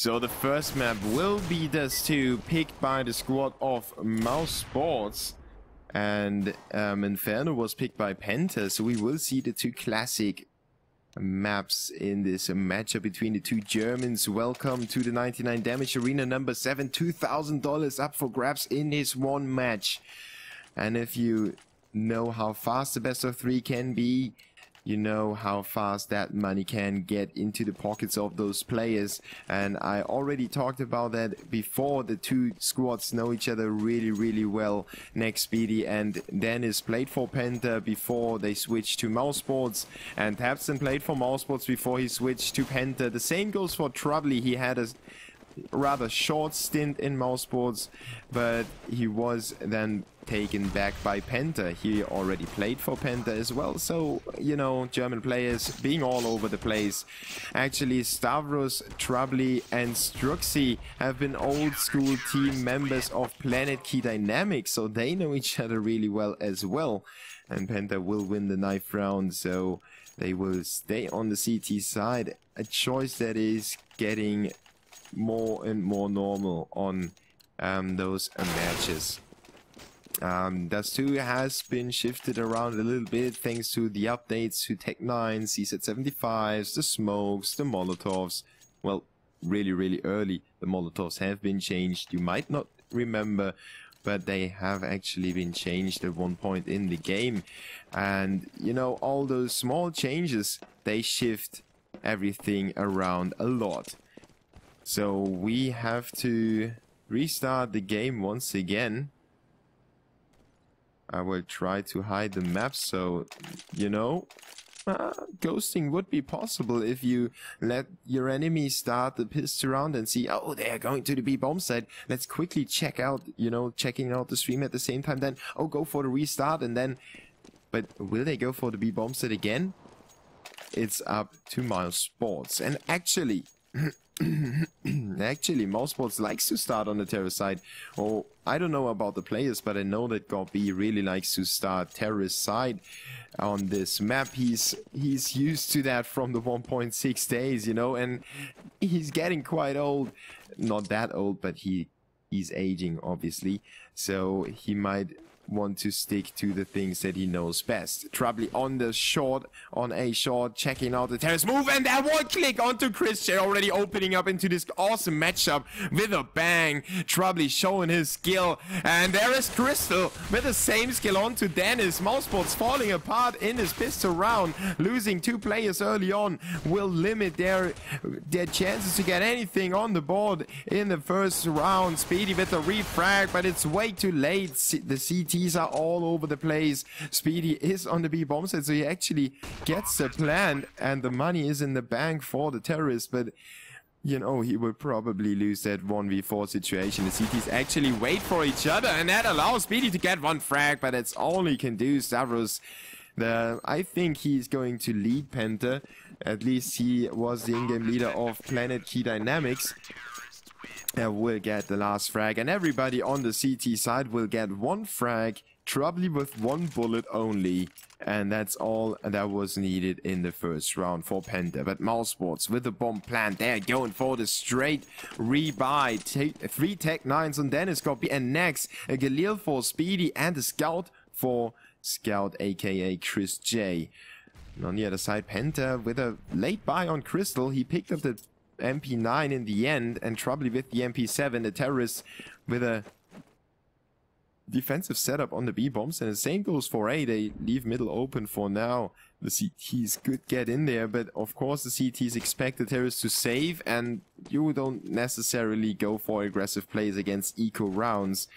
So the first map will be this 2, picked by the squad of Mousesports. And Inferno was picked by PENTA. So we will see the 2 classic maps in this matchup between the 2 Germans. Welcome to the 99 damage arena number 7. $2,000 up for grabs in this one match. And if you know how fast the best of 3 can be, you know how fast that money can get into the pockets of those players. And I already talked about that before. The 2 squads know each other really well. Next, Speedy and Dennis played for PENTA before they switched to Mousesports, and Tabson played for Mousesports before he switched to PENTA. The same goes for Troubley. He had a rather short stint in Mousesports, but he was then taken back by PENTA. He already played for PENTA as well, so you know, German players being all over the place. Actually, Stavros, Troubley and Struxy have been old school team members of Planet Key Dynamics, so they know each other really well as well. And PENTA will win the 9th round, so they will stay on the CT side. A choice that is getting more and more normal on those matches. Das 2 has been shifted around a little bit thanks to the updates to Tech 9, CZ75s, the smokes, the Molotovs. Well, really early the Molotovs have been changed. You might not remember, but they have actually been changed at one point in the game. And you know, all those small changes, they shift everything around a lot. So we have to restart the game once again. I will try to hide the map, so you know, ghosting would be possible if you let your enemy start the pistol round and see, oh, they are going to the B bomb site. Let's quickly check out, you know, checking out the stream at the same time. Then, oh, go for the restart, and then, but will they go for the B bomb site again? It's up to Mousesports, and actually. Actually, Mousesports likes to start on the terrorist side. Oh, I don't know about the players, but I know that GOB really likes to start terrorist side on this map. He's used to that from the 1.6 days, you know, and he's getting quite old. Not that old, but he's aging, obviously. So he might want to stick to the things that he knows best. Troubley on the short, on a short, checking out the terrace move, and that one click onto Christian, already opening up into this awesome matchup with a bang. Troubley showing his skill, and there is Crystal with the same skill onto Dennis. Mousesports falling apart in this pistol round. Losing 2 players early on will limit their chances to get anything on the board in the first round. Speedy with the refrag, but it's way too late. The CTs are all over the place. Speedy is on the B bomb set, so he actually gets the plan, and the money is in the bank for the terrorist, but you know, he will probably lose that 1v4 situation. The CTs actually wait for each other, and that allows Speedy to get 1 frag, but that's all he can do. Stavros, I think he's going to lead PENTA. At least he was the in-game leader of Planet Key Dynamics. Will get the last frag, and everybody on the CT side will get 1 frag, Troubley with 1 bullet only, and that's all that was needed in the first round for PENTA. But Mousesports with the bomb plant, they're going for the straight rebuy. 3 Tech 9s on Dennis, Copy, and next a Galil for Speedy, and a Scout for Scout, aka Chris J. And on the other side, PENTA with a late buy on Crystal. He picked up the MP9 in the end, and Troubley with the MP7. The terrorists with a defensive setup on the B bombs, and the same goes for A. They leave middle open for now. The CTs could get in there, but of course the CTs expect the terrorists to save, and you don't necessarily go for aggressive plays against eco rounds.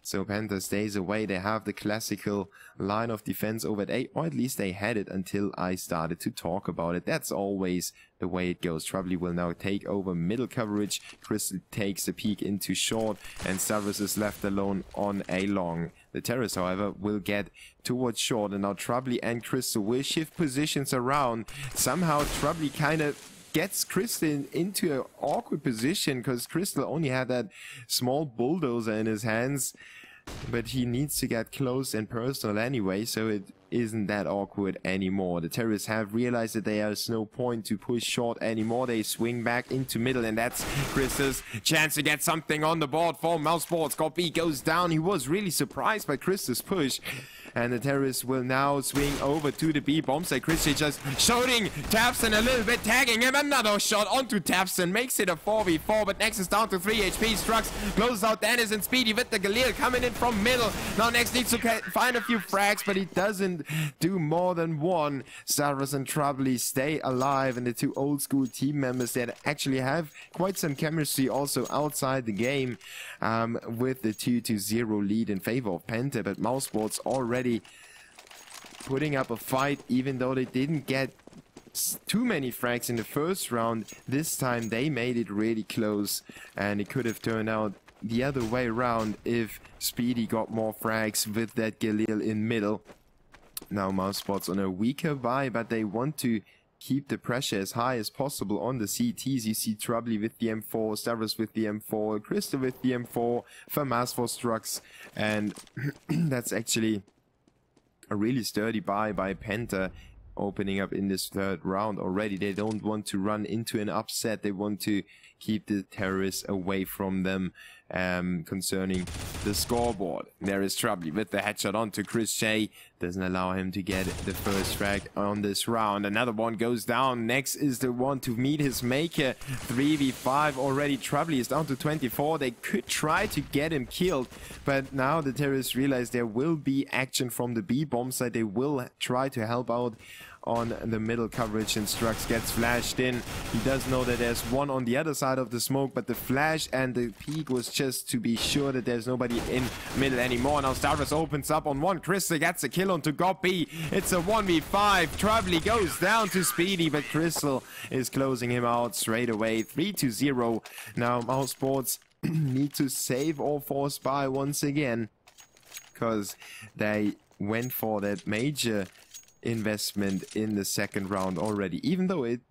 So PENTA stays away. They have the classical line of defense over at A, or at least they had it until I started to talk about it. That's always the way it goes. Troubley will now take over middle coverage. Crystal takes a peek into short, and Stavros is left alone on a long. The terrorists, however, will get towards short, and now Troubley and Crystal will shift positions around. Somehow Troubley kind of gets Crystal into an awkward position, because Crystal only had that small bulldozer in his hands. but he needs to get close and personal anyway, so it isn't that awkward anymore. The terrorists have realized that there's no point to push short anymore. They swing back into middle, and that's Chris's chance to get something on the board for Mousesports. Gopi goes down. He was really surprised by Chris's push. And the terrorists will now swing over to the B bomb site. Chris just shooting Tapson a little bit, tagging him. Another shot onto Tapson. Makes it a 4v4, but Nex is down to 3 HP. Strux closes out Dennis and Speedy with the Galil coming in from middle. Now Nex needs to find a few frags, but he doesn't do more than one. Stavros and Troubley stay alive, and the two old school team members that actually have quite some chemistry also outside the game, with the 2-0 lead in favor of Penta. But Mousesports already putting up a fight, even though they didn't get too many frags in the first round. This time they made it really close, and it could have turned out the other way around if Speedy got more frags with that Galil in middle. Now Mousesports on a weaker buy, but they want to keep the pressure as high as possible on the CTs. You see Troubley with the M4, Stavros with the M4, Crystal with the M4, FAMAS for Strux, and that's actually a really sturdy buy by Penta, opening up in this third round already. They don't want to run into an upset. They want to keep the terrorists away from them, concerning the scoreboard. There is Troubley with the headshot onto Chris J. Doesn't allow him to get the first frag on this round. Another one goes down. Next is the one to meet his maker. 3v5 already. Troubley is down to 24. They could try to get him killed, but now the terrorists realize there will be action from the B bomb side. They will try to help out on the middle coverage, and Strux gets flashed in. He does know that there's one on the other side of the smoke, but the flash and the peek was just to be sure that there's nobody in middle anymore. Now Stavros opens up on one. Crystal gets a kill onto Gopi. It's a 1v5. Troubley goes down to Speedy, but Crystal is closing him out straight away. 3-0. Now Mousesports need to save or force buy once again, because they went for that major investment in the second round already. Even though it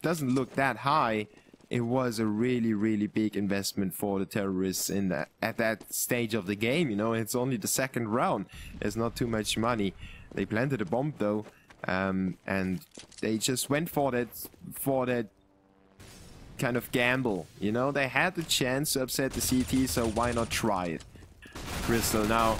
doesn't look that high, it was a really big investment for the terrorists in that, at that stage of the game. You know, it's only the second round. There's not too much money. They planted a bomb though, and they just went for that kind of gamble. You know, they had the chance to upset the CT, so why not try it? Crystal now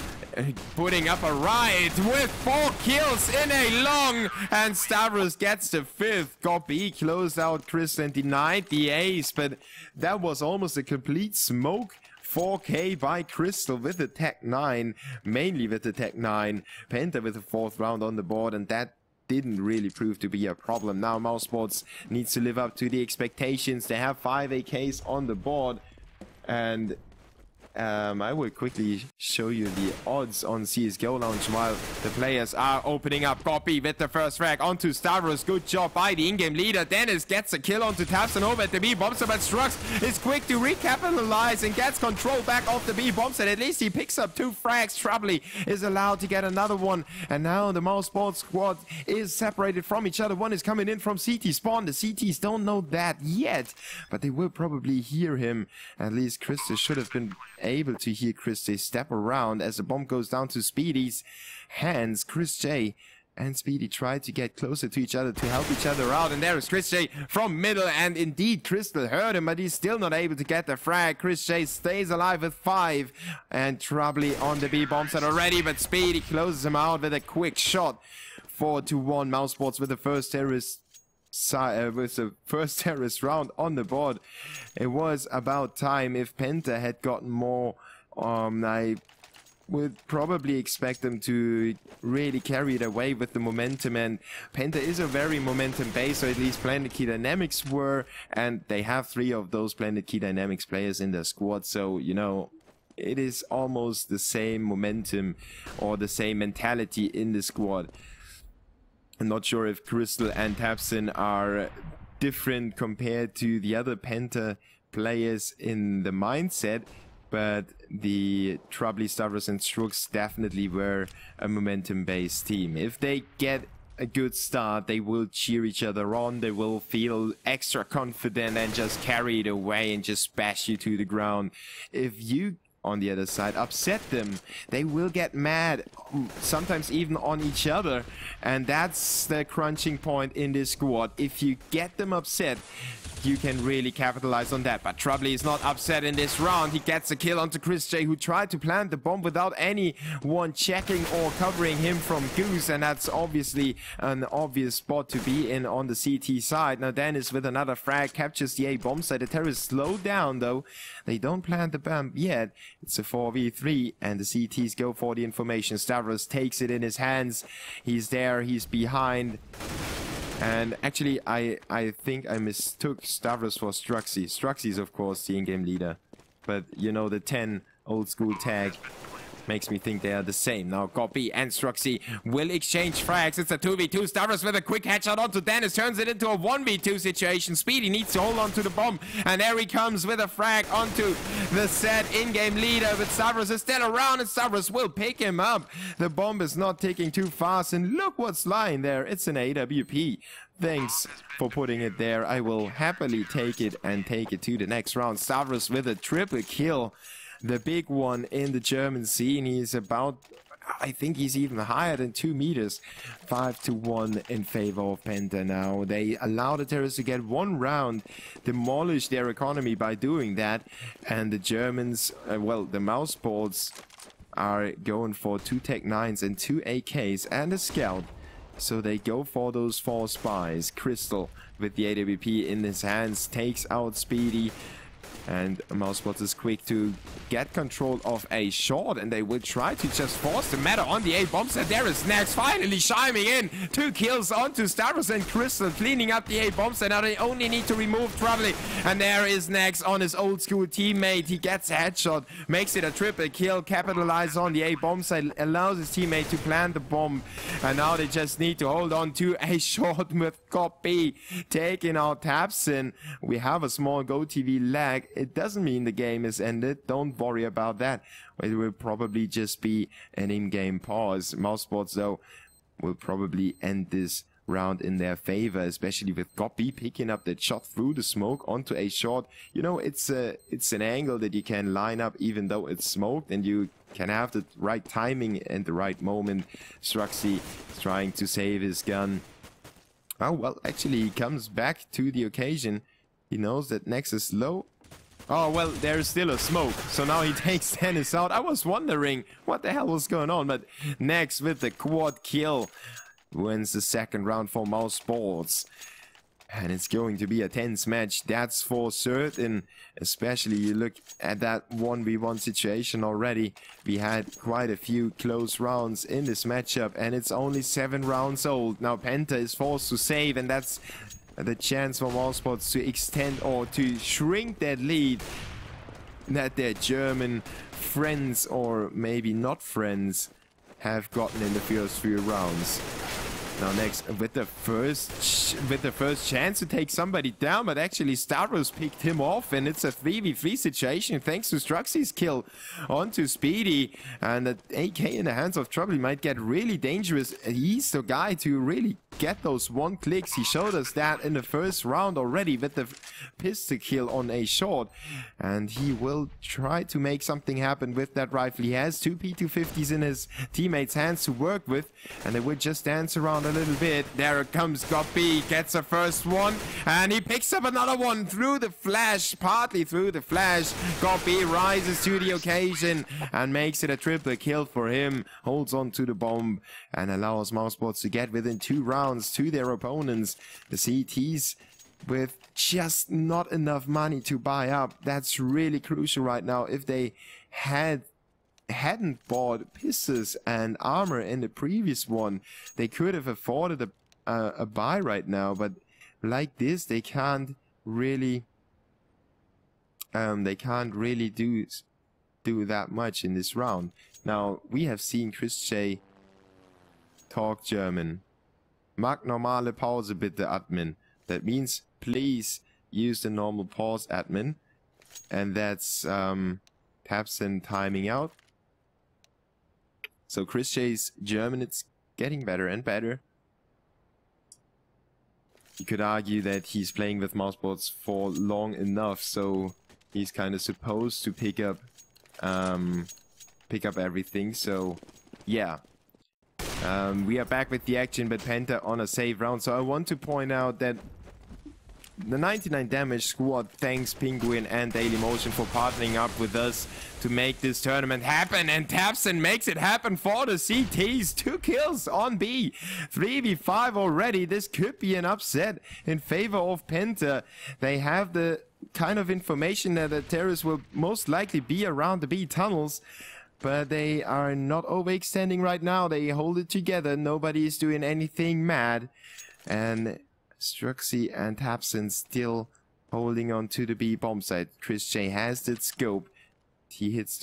putting up a riot with 4 kills in a long, and Stavros gets the 5th. Gopi closed out Chris and denied the ace, but that was almost a complete smoke. 4K by Crystal with the Tech 9, mainly with the Tech 9. Penta with the 4th round on the board, and that didn't really prove to be a problem. Now Mousesports needs to live up to the expectations. They have 5 AKs on the board, and I will quickly show you the odds on CSGO Lounge while the players are opening up. Gopi with the first frag onto Stavros. Good job by the in-game leader. Dennis gets a kill onto Tapson over at the B bomb set, but Strux is quick to recapitalize and gets control back of the B bomb set. At least he picks up 2 frags. Troubley is allowed to get another one, and now the Mousesports squad is separated from each other. One is coming in from CT spawn. The CTs don't know that yet, but they will probably hear him. At least Krista should have been able to hear Chris J step around as the bomb goes down to Speedy's hands. Chris J and Speedy try to get closer to each other to help each other out, and there is Chris J from middle, and indeed Crystal heard him, but he's still not able to get the frag. Chris J stays alive with 5, and Troubley on the B bomb set already, but Speedy closes him out with a quick shot. 4-1 Mousesports with the first terrorist round on the board. It was about time. If Penta had gotten more, I would probably expect them to really carry it away with the momentum, and Penta is a very momentum based, so at least Planet Key Dynamics were, and they have 3 of those Planet Key Dynamics players in their squad, so you know, it is almost the same momentum or the same mentality in the squad. I'm not sure if Crystal and Tapson are different compared to the other Penta players in the mindset, but the Troubley, Stavros and Strux definitely were a momentum-based team. If they get a good start, they will cheer each other on, they will feel extra confident and just carry it away and just bash you to the ground. If you on the other side, upset them. They will get mad, sometimes even on each other, and that's the crunching point in this squad. If you get them upset, you can really capitalize on that. But Troubley is not upset in this round. He gets a kill onto Chris J, who tried to plant the bomb without anyone checking or covering him from Goose, and that's obviously an obvious spot to be in on the CT side. Now Dennis with another frag captures the A bomb site. The terrorists slow down though. They don't plant the bomb yet. It's a 4v3 and the CTs go for the information. Stavros takes it in his hands. He's there, he's behind. And actually, I think I mistook Stavros for Struxy. Struxy is, of course, the in-game leader. But, you know, the 10 old-school tag makes me think they are the same. Now, Goppy and Struxy will exchange frags. It's a 2v2. Stavros with a quick headshot onto Dennis. Turns it into a 1v2 situation. Speedy needs to hold on to the bomb. And there he comes with a frag onto the set in-game leader. But Stavros is still around and Stavros will pick him up. The bomb is not ticking too fast. And look what's lying there. It's an AWP. Thanks for putting it there. I will happily take it and take it to the next round. Stavros with a triple kill. The big one in the German scene. He's about, I think he's even higher than 2 meters. 5-1 in favor of Penta now. They allow the terrorists to get one round, demolish their economy by doing that. And the Germans, well, the Mousesports are going for 2 Tech 9s and 2 AKs and a scout. So they go for those 4 spies. Crystal with the AWP in his hands takes out Speedy. And Mousesports is quick to get control of a short, and they will try to just force the matter on the A bomb set. There is Nax finally chiming in. 2 kills onto Stavros and Crystal, cleaning up the A bomb set. Now they only need to remove Troubley. And there is Nax on his old school teammate. He gets a headshot, makes it a triple kill, capitalizes on the A bomb set, allows his teammate to plant the bomb. And now they just need to hold on to a short with Copy taking out Tapsin. We have a small GoTV lag. It doesn't mean the game is ended. Don't worry about that. It will probably just be an in-game pause. Mousesports, though, will probably end this round in their favor, especially with Goppy picking up that shot through the smoke onto a shot. You know, it's an angle that you can line up even though it's smoked, and you can have the right timing and the right moment. Struxy is trying to save his gun. Oh, well, actually, he comes back to the occasion. He knows that Nex is low. Oh, well, there's still a smoke. So now he takes Dennis out. I was wondering what the hell was going on. But Nex with the quad kill wins the second round for Mousesports. And it's going to be a tense match, that's for certain. Especially you look at that 1v1 situation already. We had quite a few close rounds in this matchup, and it's only 7 rounds old. Now Penta is forced to save, and that's the chance for Mousesports to extend or to shrink that lead that their German friends, or maybe not friends, have gotten in the first few rounds. Now Next with the first chance to take somebody down, but actually Stavros picked him off, and it's a 3v3 situation thanks to Struxy's kill onto Speedy. And the AK in the hands of Troubley might get really dangerous. He's the guy to really get those 1 clicks. He showed us that in the first round already with the pistol kill on a short, and he will try to make something happen with that rifle. He has 2 P250s in his teammates' hands to work with, and they will just dance around a little bit. There it comes Goppy, gets a first one, and he picks up another one through the flash, partly through the flash. Goppy rises to the occasion and makes it a triple kill for him, holds on to the bomb and allows Mousesports to get within 2 rounds to their opponents. The CTs with just not enough money to buy up. That's really crucial right now. If they hadn't bought pistols and armor in the previous one, they could have afforded a buy right now, but like this they can't really do that much in this round. Now we have seen Chris J talk German. Mag normale Pause bitte, Admin. That means please use the normal pause, admin, and that's Tapsin timing out. So Chris J's German, it's getting better and better. You could argue that he's playing with Mousesports for long enough, so he's kind of supposed to pick up pick up everything. So yeah, we are back with the action, but Penta on a save round. So I want to point out that the 99 damage squad thanks Penguin and Dailymotion for partnering up with us to make this tournament happen, and Tapson makes it happen for the CTs. 2 kills on B, 3v5 already. This could be an upset in favor of Penta. They have the kind of information that the terrorists will most likely be around the B tunnels, but they are not overextending right now. They hold it together. Nobody is doing anything mad, and Struxy and Tapson still holding on to the B bomb site. Chris J has the scope. He needs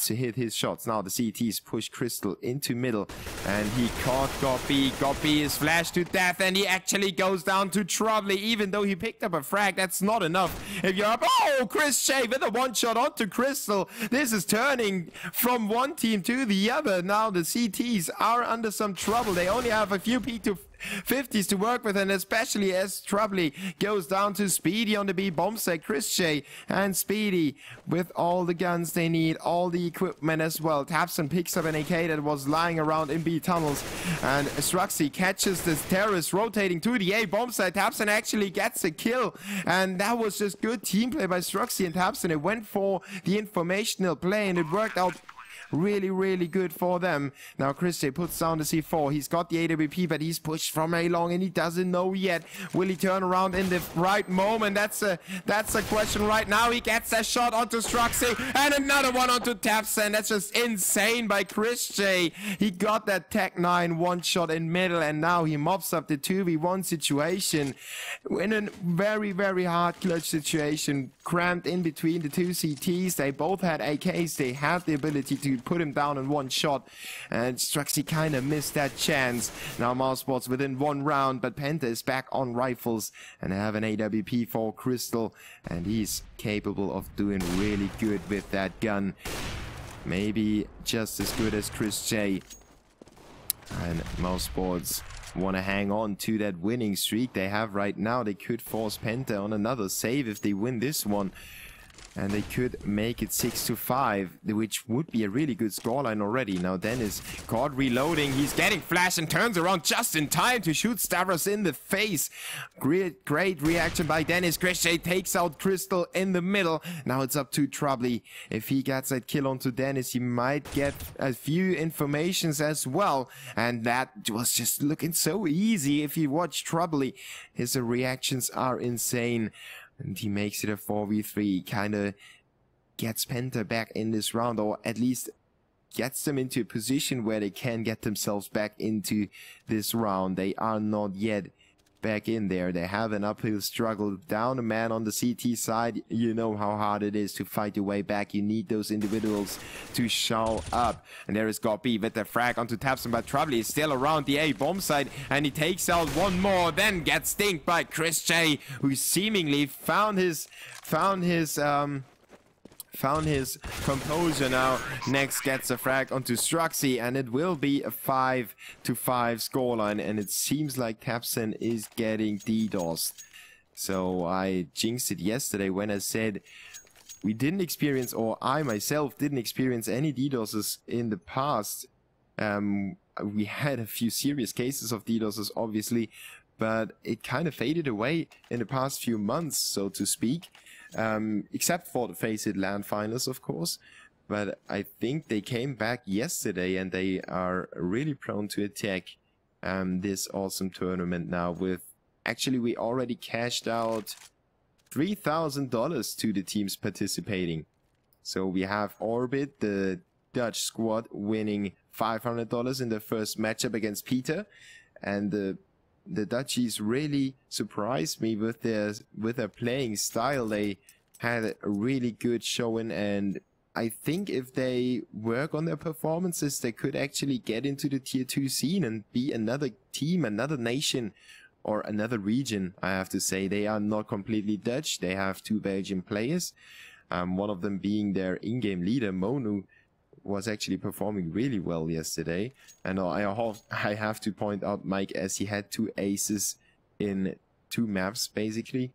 to hit his shots. Now the CTs push Crystal into middle, and he caught Goppy. Goppy is flashed to death, and he actually goes down to Trouble. Even though he picked up a frag, that's not enough. If you're up, oh, Chris J with a one-shot onto Crystal. This is turning from one team to the other. Now the CTs are under some trouble. They only have a few P250s to work with, and especially as Trouble goes down to Speedy on the B bomb site. Chris J and Speedy with all the guns they need, all the equipment as well. Tapson picks up an AK that was lying around in B tunnels, and Struxy catches this terrorist rotating to the A bomb site. Tapson actually gets a kill, and that was just good team play by Struxy and Tapson. It went for the informational play, and it worked out really, really good for them. Now Chris J puts down the C4. He's got the AWP, but he's pushed from A long, and he doesn't know yet. Will he turn around in the right moment? That's a question right now. He gets a shot onto Struxy, and another one onto Tapson. That's just insane by Chris J. He got that Tech 9 one shot in middle, and now he mops up the 2v1 situation in a very, very hard clutch situation, cramped in between the two CTs. They both had AKs. They had the ability to put him down in one shot, and Struxy kind of missed that chance. Now Mousesports within one round, but Penta is back on rifles, and they have an AWP for Crystal, and he's capable of doing really good with that gun. Maybe just as good as Chris J. And Mousesports want to hang on to that winning streak they have right now. They could force Penta on another save if they win this one, and they could make it 6-5, which would be a really good scoreline already. Now Dennis caught reloading. He's getting flashed and turns around just in time to shoot Stavros in the face. Great reaction by Dennis. Chris J takes out Crystal in the middle. Now it's up to Trouble. If he gets that kill onto Dennis, he might get a few informations as well. And that was just looking so easy if you watch Trouble. His reactions are insane. And he makes it a 4v3, kind of gets Penta back in this round, or at least gets them into a position where they can get themselves back into this round. They are not yet back in there. They have an uphill struggle. Down a man on the CT side. You know how hard it is to fight your way back. You need those individuals to show up. And there is Goppy with the frag onto Tapson, but Trouble is still around the A bomb site, and he takes out one more, then gets stinked by Chris J, who seemingly found his composure now. Next gets a frag onto Struxy, and it will be a 5-5 scoreline, and it seems like Tapson is getting DDoSed. So I jinxed it yesterday when I said we didn't experience, or I myself didn't experience any DDoSes in the past. We had a few serious cases of DDoSes, obviously, but it kind of faded away in the past few months, so to speak. Except for the Face It LAN finals, of course. But I think they came back yesterday, and they are really prone to attack this awesome tournament now. With actually, we already cashed out $3,000 to the teams participating. So we have Orbit, the Dutch squad, winning $500 in the first matchup against Peter, and the Dutchies really surprised me with their playing style. They had a really good showing, and I think if they work on their performances, they could actually get into the tier 2 scene and be another team, another nation, or another region. I have to say, they are not completely Dutch. They have 2 Belgian players, one of them being their in-game leader, Monu, was actually performing really well yesterday. And I have to point out Mike, as he had 2 aces in 2 maps basically.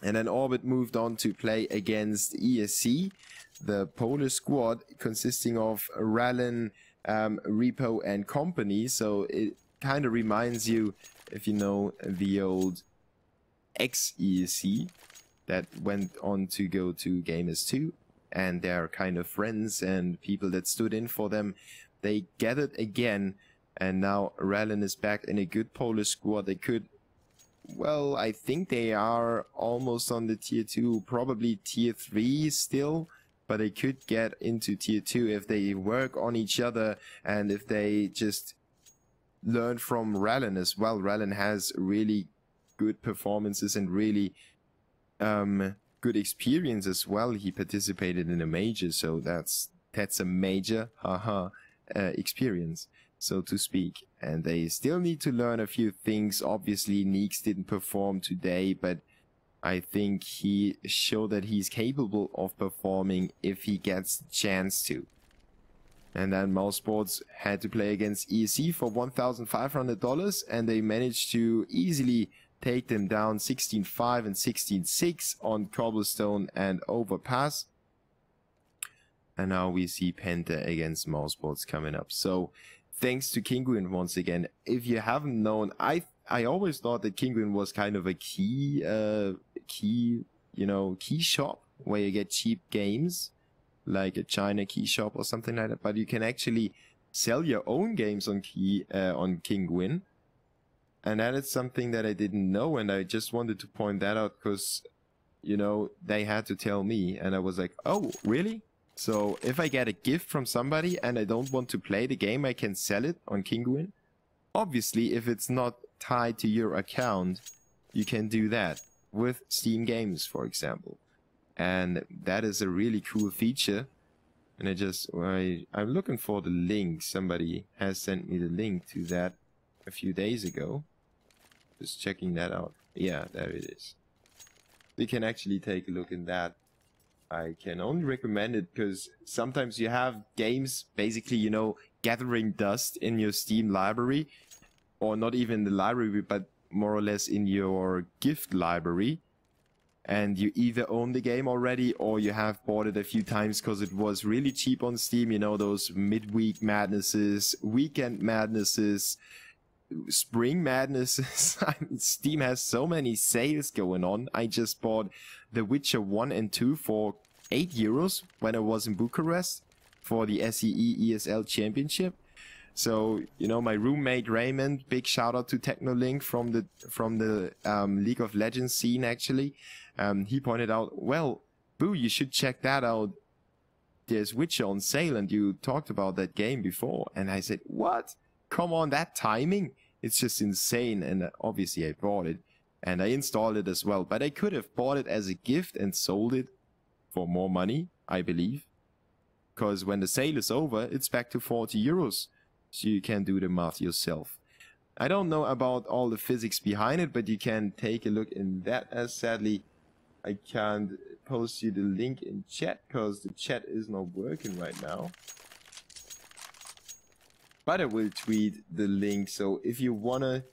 And then Orbit moved on to play against ESC, the Polish squad consisting of Rallin, Repo and company. So it kind of reminds you, if you know the old ex-ESC that went on to go to Gamers 2, and they're kind of friends and people that stood in for them. They gathered again, and now Rallin is back in a good Polish squad. They could, well, I think they are almost on the tier 2, probably tier 3 still, but they could get into tier 2 if they work on each other and if they just learn from Rallin as well. Rallin has really good performances and really good experience as well. He participated in a major, so that's a major experience, so to speak. And they still need to learn a few things. Obviously Neeks didn't perform today, but I think he showed that he's capable of performing if he gets the chance to. And then Mousesports had to play against ESC for $1,500, and they managed to easily take them down 16-5 and 16-6 on Cobblestone and Overpass. And now we see Penta against Mousesports coming up. So thanks to Kinguin once again. If you haven't known, I always thought that Kinguin was kind of a key shop where you get cheap games, like a China key shop or something like that. But you can actually sell your own games on Kinguin, and that is something that I didn't know, and I just wanted to point that out because, you know, they had to tell me, and I was like, oh, really? So if I get a gift from somebody and I don't want to play the game, I can sell it on Kinguin. Obviously, if it's not tied to your account, you can do that with Steam Games, for example. And that is a really cool feature. And I'm looking for the link. Somebody has sent me the link to that a few days ago. Just checking that out. Yeah, there it is. You can actually take a look in that. I can only recommend it because sometimes you have games basically, you know, gathering dust in your Steam library, or not even the library, but more or less in your gift library. And you either own the game already or you have bought it a few times because it was really cheap on Steam. You know, those midweek madnesses, weekend madnesses, spring madnesses. Steam has so many sales going on. I just bought The Witcher 1 and 2 for €8 when I was in Bucharest for the SEE ESL Championship. So, you know, my roommate Raymond, big shout out to Technolink from the League of Legends scene actually. He pointed out, well, Boo, you should check that out. There's Witcher on sale and you talked about that game before. And I said, what? Come on, that timing? It's just insane. And obviously I bought it and I installed it as well. But I could have bought it as a gift and sold it for more money, I believe. Because when the sale is over, it's back to €40. So you can do the math yourself. I don't know about all the physics behind it, but you can take a look in that. As sadly, I can't post you the link in chat because the chat is not working right now. But I will tweet the link, so if you wanna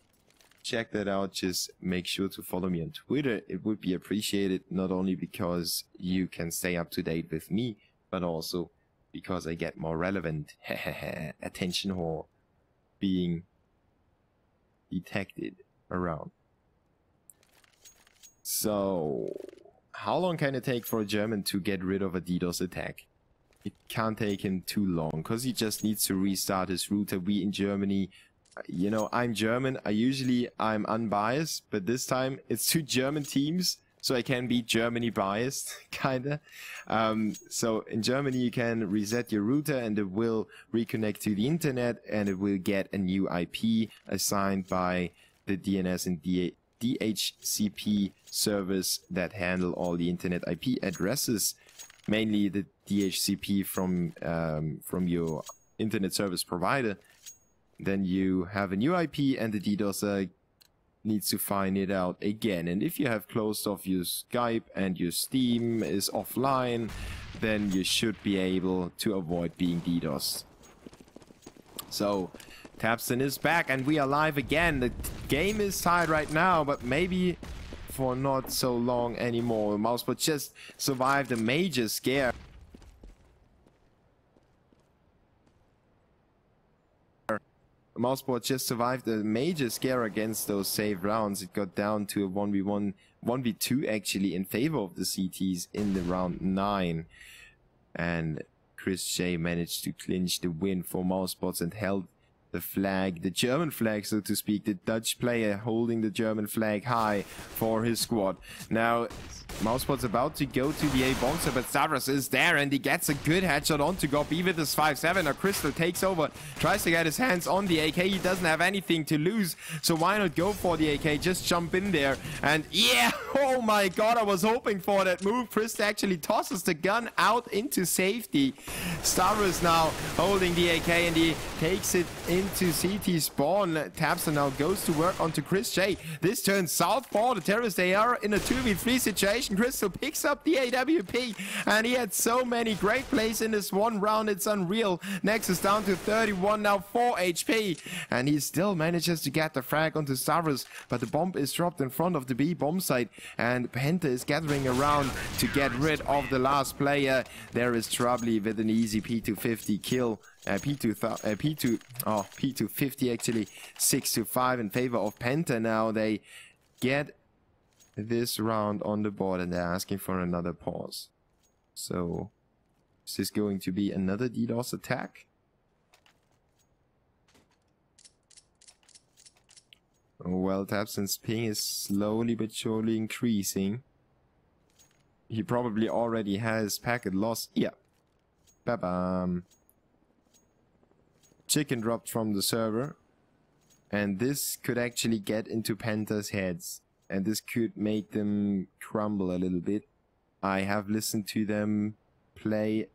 check that out, just make sure to follow me on Twitter. It would be appreciated, not only because you can stay up to date with me, but also because I get more relevant attention whore being detected around. So, how long can it take for a German to get rid of a DDoS attack? It can't take him too long, because he just needs to restart his router. We in Germany, you know, I'm German. I'm unbiased, but this time it's 2 German teams, so I can be Germany biased, kinda. So in Germany you can reset your router and it will reconnect to the internet and it will get a new IP assigned by the DNS and DHCP service that handle all the internet IP addresses, mainly the DHCP from your internet service provider. Then you have a new IP and the DDoSer needs to find it out again. And if you have closed off your Skype and your Steam is offline, then you should be able to avoid being DDoSed. So Tapston is back and we are live again. The game is tied right now, but maybe for not so long anymore. Mousesports just survived a major scare. Mousesports just survived a major scare against those save rounds. It got down to a 1v1, 1v2 actually in favor of the CTs in the round 9. And Chris J managed to clinch the win for Mousesports and held the flag, the German flag, so to speak, the Dutch player holding the German flag high for his squad. Now, Mousesports about to go to the A bouncer, but Stavros is there and he gets a good headshot onto Gobi with his 5-7. Now Crystal takes over, tries to get his hands on the AK. He doesn't have anything to lose, so why not go for the AK? Just jump in there and yeah, oh my god, I was hoping for that move. Crystal actually tosses the gun out into safety. Stavros now holding the AK and he takes it into CT spawn. Tabson now goes to work onto Chris J. This turns south for the terrorists. They are in a 2v3 situation. Crystal picks up the AWP and he had so many great plays in this one round. It's unreal. Nexus down to 31 now, 4 HP, and he still manages to get the frag onto Stavros, but the bomb is dropped in front of the B bomb site and Penta is gathering around to get rid of the last player. There is Troubley with an easy P250 kill. P250 actually, 6-5 in favor of Penta. Now they get this round on the board and they're asking for another pause. So is this going to be another DDoS attack? Well, Tabson's ping is slowly but surely increasing. He probably already has packet loss. Yeah. Ba-bam. Chicken dropped from the server. And this could actually get into Penta's heads. And this could make them crumble a little bit. I have listened to them play.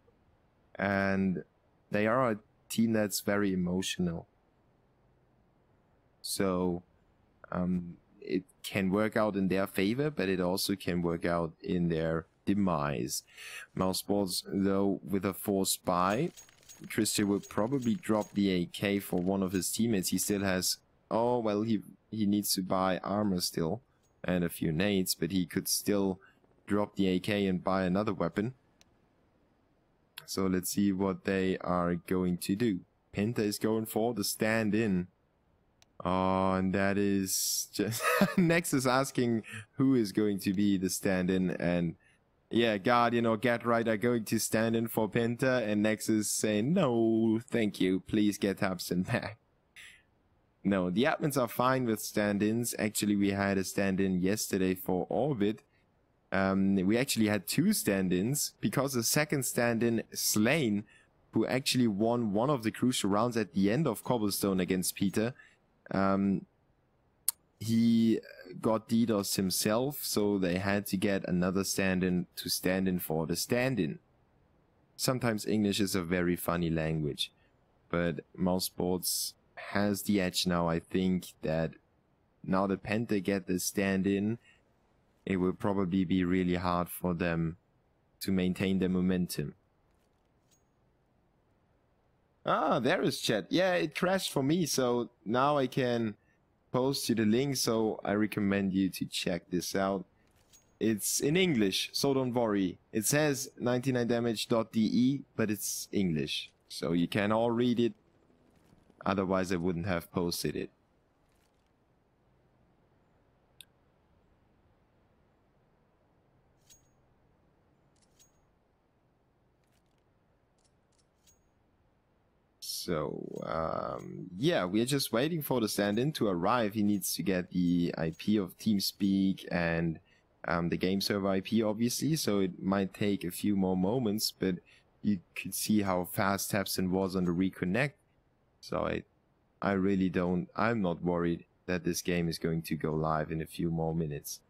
And they are a team that's very emotional. So it can work out in their favor, but it also can work out in their demise. Mousesports, though, with a forced buy, Christian will probably drop the AK for one of his teammates. He still has, oh well, he needs to buy armor still and a few nades, but he could still drop the AK and buy another weapon. So let's see what they are going to do. Penta is going for the stand-in. Oh, and that is just Nexus asking who is going to be the stand-in, and yeah, Guardian or Get Right are going to stand in for Penta, and Nexus saying no, thank you, please get Tabson back. No, the admins are fine with stand-ins. Actually, we had a stand-in yesterday for Orbit. We actually had 2 stand-ins because the second stand-in, Slane, who actually won one of the crucial rounds at the end of Cobblestone against Peter, he got DDoS himself, so they had to get another stand-in to stand in for the stand-in. Sometimes English is a very funny language, but Mousesports has the edge now. I think that now that Penta get the stand-in, it will probably be really hard for them to maintain their momentum. Ah, there is chat. Yeah, it crashed for me, so now I can post you the link, so I recommend you to check this out. It's in English, so don't worry. It says 99damage.de, but it's English, so you can all read it. Otherwise, I wouldn't have posted it. So, yeah, we're just waiting for the stand-in to arrive. He needs to get the IP of TeamSpeak and the game server IP, obviously, so it might take a few more moments, but you could see how fast Tabson was on the reconnect. So I really don't, I'm not worried that this game is going to go live in a few more minutes.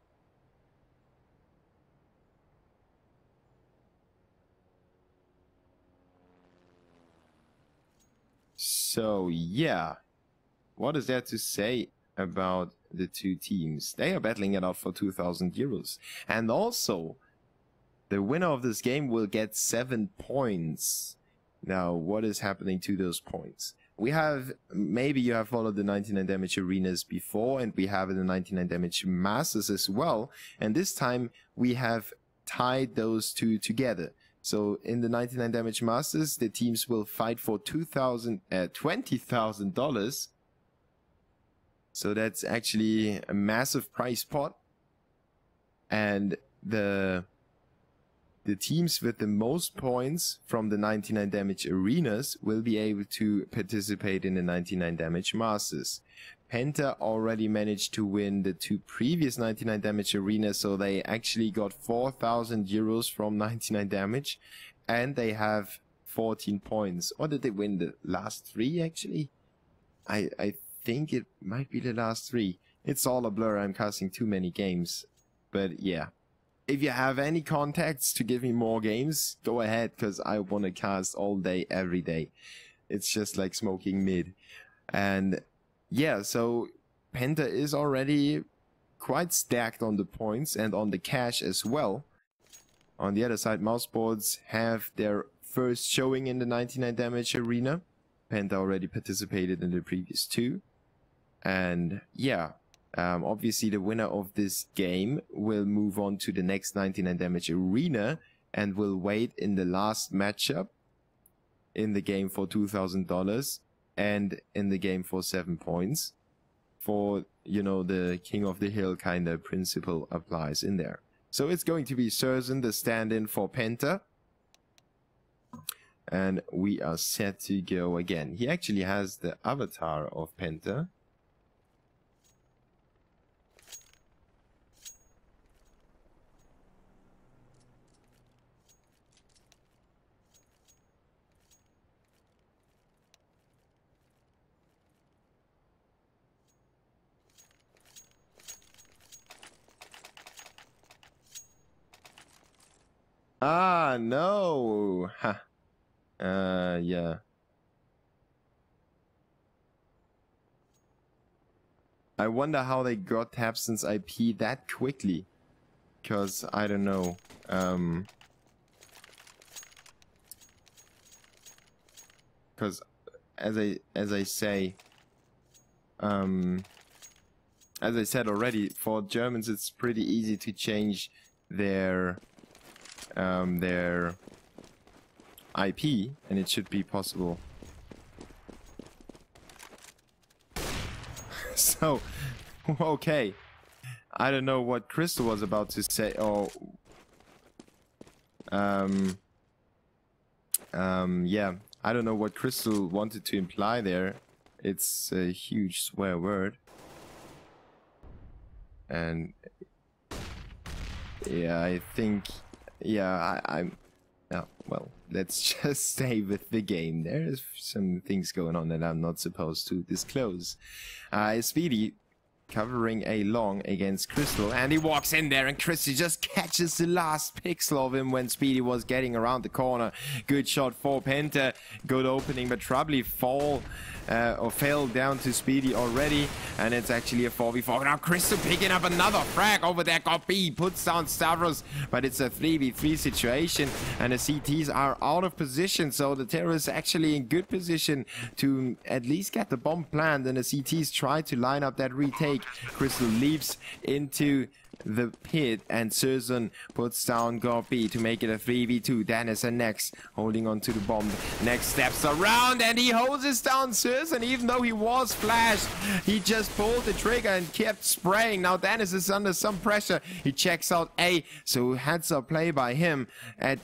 So, yeah, what is there to say about the two teams? They are battling it out for 2,000 euros. And also, the winner of this game will get 7 points. Now, what is happening to those points? we have, maybe you have followed the 99 damage arenas before, and we have the 99 damage masters as well. And this time we have tied those two together. So in the 99 damage masters, the teams will fight for $20,000. So that's actually a massive prize pot. And the teams with the most points from the 99 damage arenas will be able to participate in the 99 damage masters. Penta already managed to win the 2 previous 99 damage arenas, so they actually got 4,000 euros from 99 damage, and they have 14 points. Or did they win the last 3 actually? I think it might be the last 3. It's all a blur, I'm casting too many games. But yeah. If you have any contacts to give me more games, go ahead, because I want to cast all day, every day. It's just like smoking mid. And yeah, so Penta is already quite stacked on the points and on the cash as well. On the other side, Mousesports have their first showing in the 99 damage arena. Penta already participated in the previous 2. And yeah. Obviously, the winner of this game will move on to the next 99 damage arena and will wait in the last matchup in the game for $2,000 and in the game for 7 points. For, you know, the King of the Hill kind of principle applies in there. So it's going to be Surzan, the stand-in for Penta. And we are set to go again. He actually has the avatar of Penta. Ah, no. Ha. Yeah. I wonder how they got Tabson's IP that quickly. Because, I don't know. Because, as I say, as I said already, for Germans it's pretty easy to change their IP, and it should be possible. So, okay. I don't know what Crystal was about to say. Oh, yeah. I don't know what Crystal wanted to imply there. It's a huge swear word. And yeah, I think, yeah, I'm, no, well, let's just stay with the game. There's some things going on that I'm not supposed to disclose. Speedy covering a long against Crystal, and he walks in there, and Crystal just catches the last pixel of him when Speedy was getting around the corner. Good shot for Penta, good opening, but Troubly fell down to Speedy already, and it's actually a 4v4. Now Crystal picking up another frag over there. Got B, puts down Stavros, but it's a 3v3 situation, and the CTs are out of position, so the terrorists actually in good position to at least get the bomb planned, and the CTs try to line up that retake. Crystal leaps into the pit, and Surzan puts down Gorby to make it a 3v2. Dennis and Nex holding on to the bomb. Nex steps around and he hoses down Surzan, even though he was flashed. He just pulled the trigger and kept spraying. Now Dennis is under some pressure. He checks out A, so heads up play by him at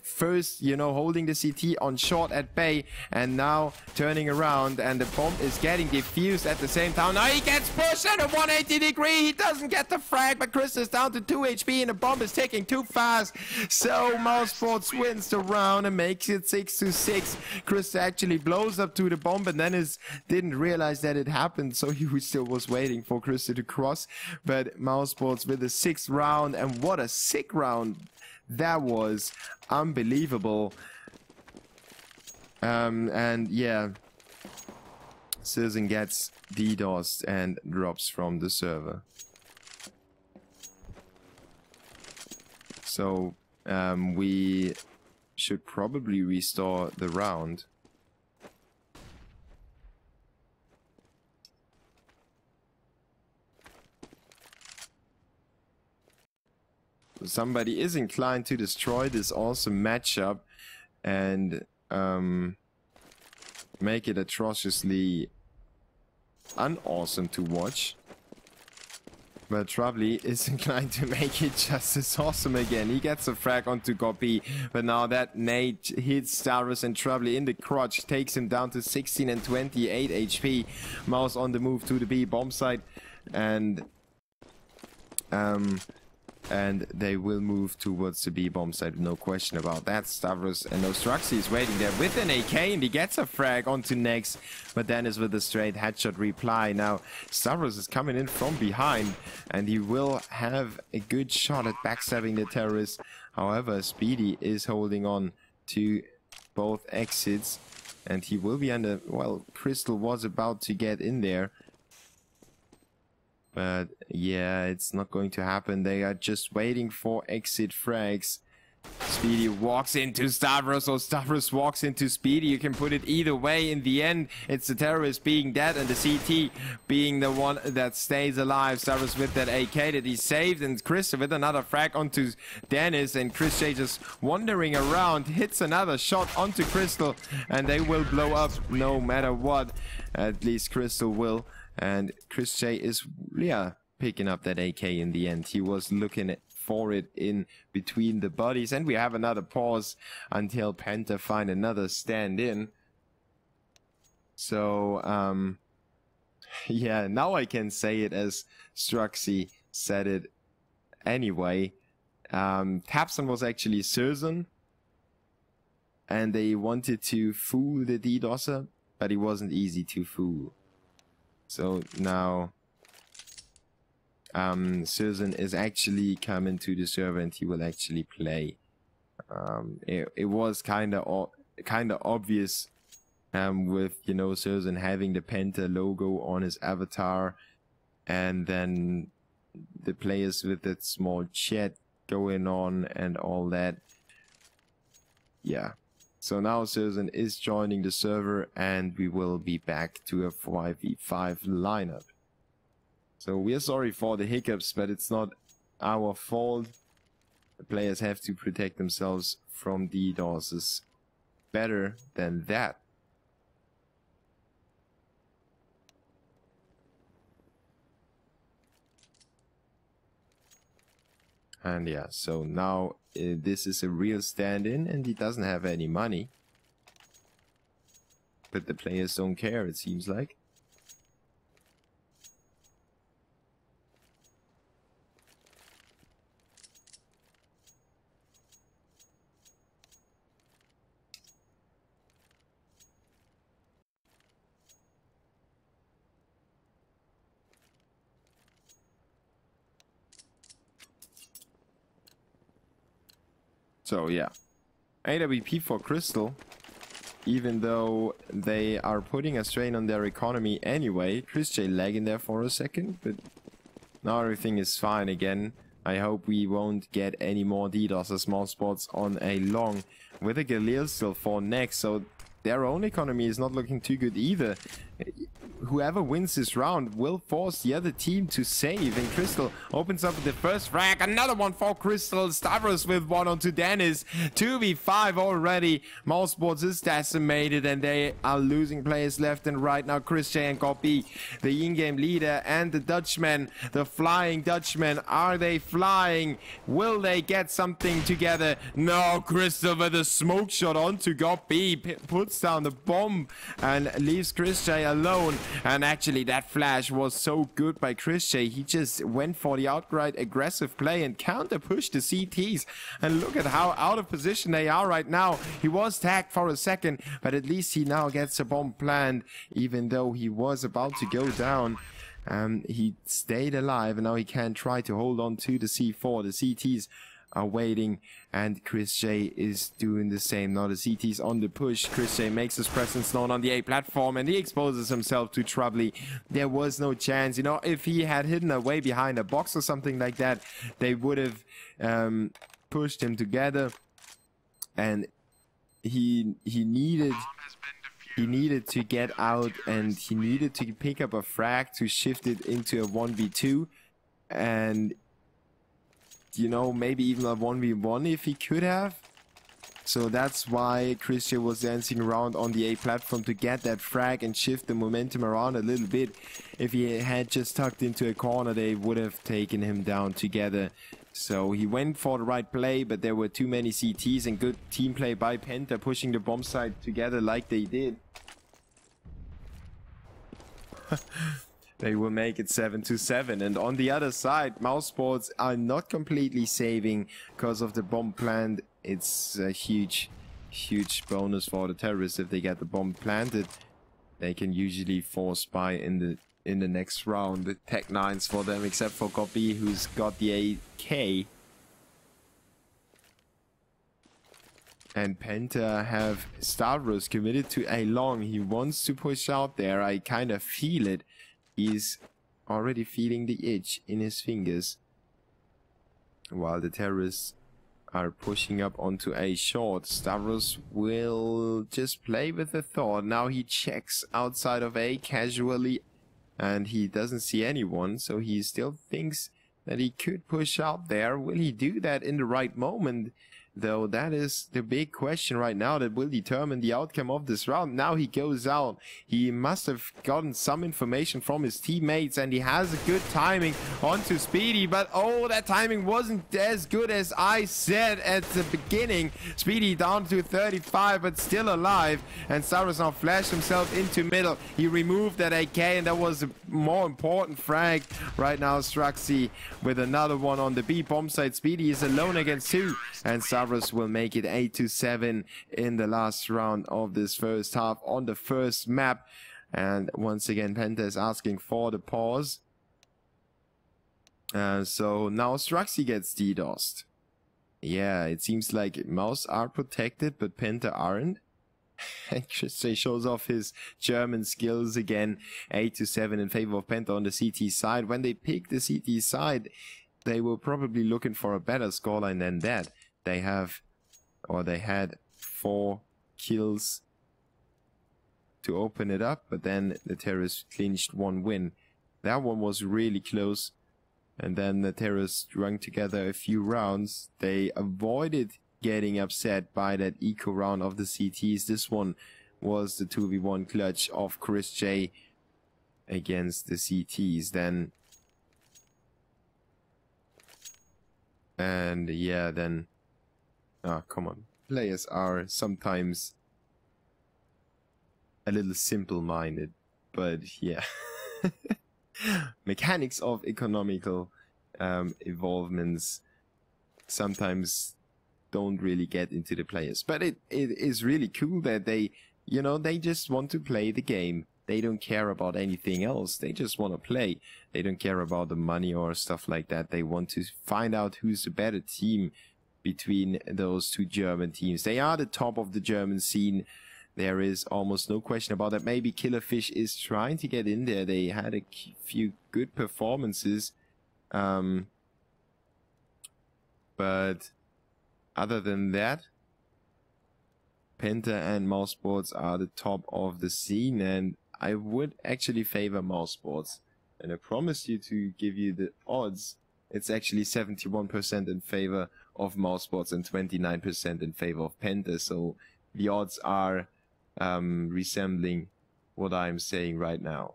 first, you know, holding the CT on short at bay, and now turning around, and the bomb is getting defused at the same time. Now he gets pushed at a 180 degree. He doesn't get the frag, but Chris is down to 2 HP, and the bomb is ticking too fast. So Mousesports wins the round and makes it 6-6. Chris actually blows up to the bomb, and then didn't realize that it happened, so he still was waiting for Chris to cross. But Mousesports with the 6th round, and what a sick round. That was unbelievable. And yeah, Surzan gets DDoSed and drops from the server. So we should probably restore the round. somebody is inclined to destroy this awesome matchup and make it atrociously unawesome to watch. But Troubley is inclined to make it just as awesome again. He gets a frag onto Gopi, but now that nade hits Stavros, and Troubley in the crotch takes him down to 16 and 28 HP. MOUZ on the move to the B bomb site, and they will move towards the B bomb site, no question about that. Stavros and Nostraxi is waiting there with an AK, and he gets a frag onto Nex, but Dennis with a straight headshot reply. Now Stavros is coming in from behind, and he will have a good shot at backstabbing the terrorist. However, Speedy is holding on to both exits, and he will be under... Well, Crystal was about to get in there, but yeah, it's not going to happen. They are just waiting for exit frags. Speedy walks into Stavros, or Stavros walks into Speedy. You can put it either way. In the end, it's the terrorist being dead and the CT being the one that stays alive. Stavros with that AK that he saved, and Chris with another frag onto Dennis, and Chris J just wandering around, hits another shot onto Crystal, and they will blow up no matter what. At least Crystal will. And Chris J is, yeah, picking up that AK in the end. He was looking for it in between the bodies. And we have another pause until Penta find another stand-in. So, yeah, now I can say it as Struxy said it anyway. Tapson was actually Surzan, and they wanted to fool the DDoSer, but he wasn't easy to fool. So now Susan is actually coming to the server, and he will actually play. It was kind of obvious with, you know, Susan having the Penta logo on his avatar, and then the players with that small chat going on and all that. Yeah. So now Susan is joining the server, and we will be back to a 5v5 lineup. So we are sorry for the hiccups, but it's not our fault. The players have to protect themselves from DDoSes better than that. And yeah, so now this is a real stand-in, and he doesn't have any money. But the players don't care, it seems like. So yeah, AWP for Crystal, even though they are putting a strain on their economy anyway. Chris J lagging there for a second, but now everything is fine again. I hope we won't get any more DDoS Mousesports on a long, with a Galil still for next, so their own economy is not looking too good either. Whoever wins this round will force the other team to save, and Crystal opens up with the first frag. Another one for Crystal. Stavros with one onto Dennis. 2v5 already. Mousesports is decimated, and they are losing players left and right now. Chris J and Gopi, the in-game leader, and the Dutchman, the flying Dutchman. Are they flying? Will they get something together? No, Crystal with a smoke shot onto Gopi, puts down the bomb and leaves Chris J alone. And actually that flash was so good by Chris J. He just went for the outright aggressive play and counter pushed the CTs. And look at how out of position they are right now. He was tagged for a second, but at least he now gets a bomb planned, even though he was about to go down. He stayed alive, and now he can try to hold on to the C4. The CTs are waiting, and Chris J is doing the same. Now the CT's on the push. Chris J makes his presence known on the A platform, and he exposes himself to Troubley. There was no chance, you know, if he had hidden away behind a box or something like that, they would have pushed him together, and he needed to get out, and he needed to pick up a frag to shift it into a 1v2, and you know, maybe even a 1v1 if he could have. So that's why Christian was dancing around on the A platform to get that frag and shift the momentum around a little bit. If he had just tucked into a corner, they would have taken him down together. So he went for the right play, but there were too many CTs, and good team play by Penta pushing the bomb site together like they did. They will make it 7-7. And on the other side, Mousesports are not completely saving because of the bomb plant. It's a huge bonus for the terrorists if they get the bomb planted. They can usually force buy in the next round. The Tech 9s for them, except for Gobi, who's got the AK. And Penta have Stavros committed to A long. He wants to push out there. I kind of feel it. He's already feeling the itch in his fingers. While the terrorists are pushing up onto A short. Stavros will just play with the thought. Now he checks outside of A casually. And he doesn't see anyone. So he still thinks that he could push out there. Will he do that in the right moment? Though that is the big question right now that will determine the outcome of this round. Now he goes out. He must have gotten some information from his teammates, and he has a good timing onto Speedy. But oh, that timing wasn't as good as I said at the beginning. Speedy down to 35, but still alive. And Stavros now flashed himself into middle. He removed that AK, and that was a more important frag. Right now, Struxy with another one on the B bomb site. Speedy is alone against two, and Stavros will make it 8-7 in the last round of this first half on the first map. And once again, Penta is asking for the pause. So now Struxy gets DDoSed. Yeah, it seems like MOUZ are protected, but Penta aren't. And Christian shows off his German skills again. 8-7 in favor of Penta on the CT side. When they pick the CT side, they were probably looking for a better scoreline than that. They had 4 kills to open it up, but then the terrorists clinched 1 win. That one was really close, and then the terrorists strung together a few rounds. They avoided getting upset by that eco round of the CTs. This one was the 2v1 clutch of Chris J against the CTs then. And yeah, then oh, come on. Players are sometimes a little simple-minded, but yeah. Mechanics of economical evolvements sometimes don't really get into the players. But it is really cool that they, you know, they just want to play the game. They don't care about anything else. They just want to play. They don't care about the money or stuff like that. They want to find out who's the better team between those two German teams. They are the top of the German scene. There is almost no question about that. Maybe Killerfish is trying to get in there. They had a few good performances. But other than that, Penta and Mousesports are the top of the scene, and I would actually favor Mousesports. And I promise you to give you the odds. It's actually 71% in favor of Mousesports and 29% in favor of Penta. So the odds are resembling what I'm saying right now.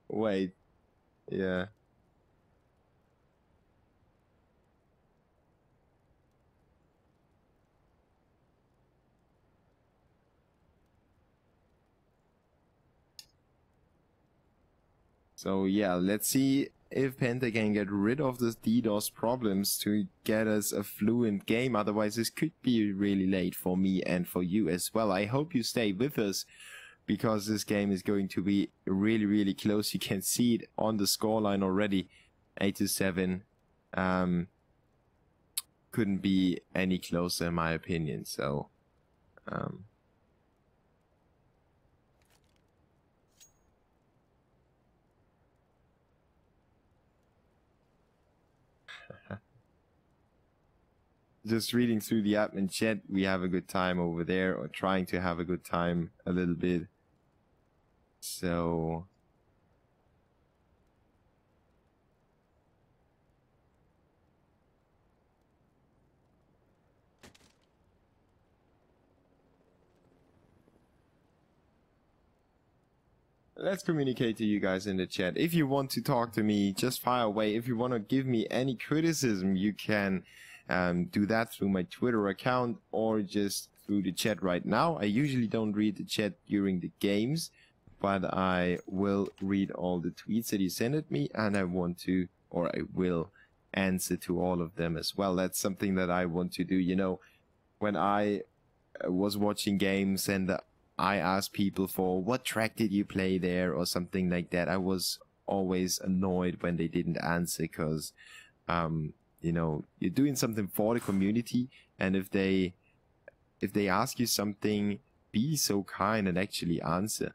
Wait. Yeah. So yeah, let's see if Penta can get rid of the DDoS problems to get us a fluent game. Otherwise, this could be really late for me and for you as well. I hope you stay with us, because this game is going to be really, really close. You can see it on the scoreline already. 8-7. Couldn't be any closer in my opinion. So just reading through the admin chat, we have a good time over there, or trying to have a good time a little bit. So let's communicate to you guys in the chat. If you want to talk to me, just fire away. If you want to give me any criticism, you can do that through my Twitter account or just through the chat right now. I usually don't read the chat during the games, but I will read all the tweets that you send at me, and I will answer to all of them as well. That's something that I want to do. You know, when I was watching games and I asked people for what track did you play there or something like that, I was always annoyed when they didn't answer, because you know, you're doing something for the community, and if they ask you something, be so kind and actually answer.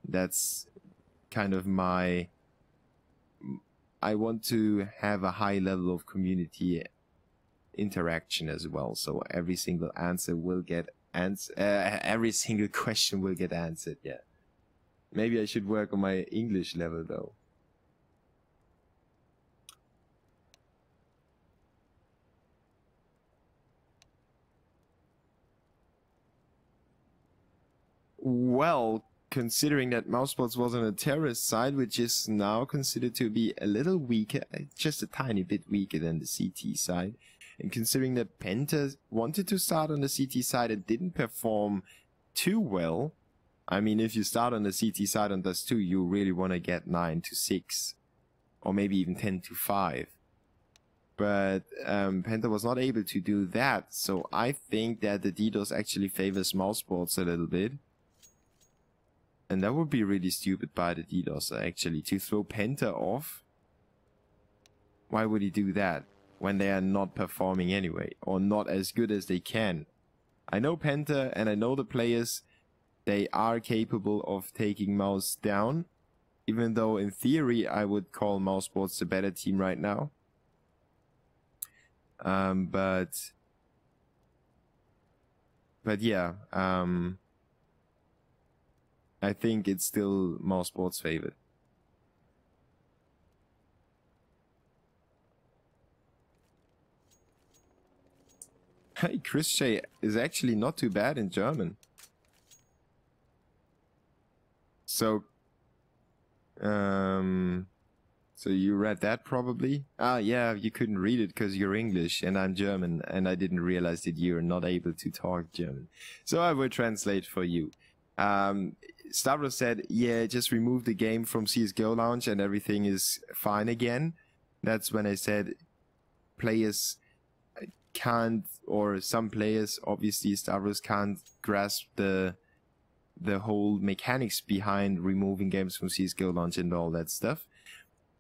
That's kind of I want to have a high level of community interaction as well, so every single answer will get every single question will get answered. Yeah, maybe I should work on my English level though. Well, considering that Mousesports was on a terrorist side, which is now considered to be a little weaker, just a tiny bit weaker than the CT side, and considering that PENTA wanted to start on the CT side and didn't perform too well, I mean, if you start on the CT side on Dust 2, you really want to get 9-6, or maybe even 10-5. But PENTA was not able to do that, so I think that the DDoS actually favors Mousesports a little bit. And that would be really stupid by the DDoS, actually, to throw PENTA off. Why would he do that when they are not performing anyway, or not as good as they can? I know PENTA and I know the players, they are capable of taking MOUZ down, even though in theory I would call Mousesports the better team right now. But yeah, I think it's still Mousesports' favorite. Hey, Chris Shea is actually not too bad in German. So, so you read that probably? Ah, yeah, you couldn't read it because you're English and I'm German, and I didn't realize that you're not able to talk German. So I will translate for you. Stavros said, yeah, just remove the game from CSGO Lounge and everything is fine again. That's when I said players can't, or some players, obviously Stavros can't grasp the whole mechanics behind removing games from CSGO Lounge and all that stuff.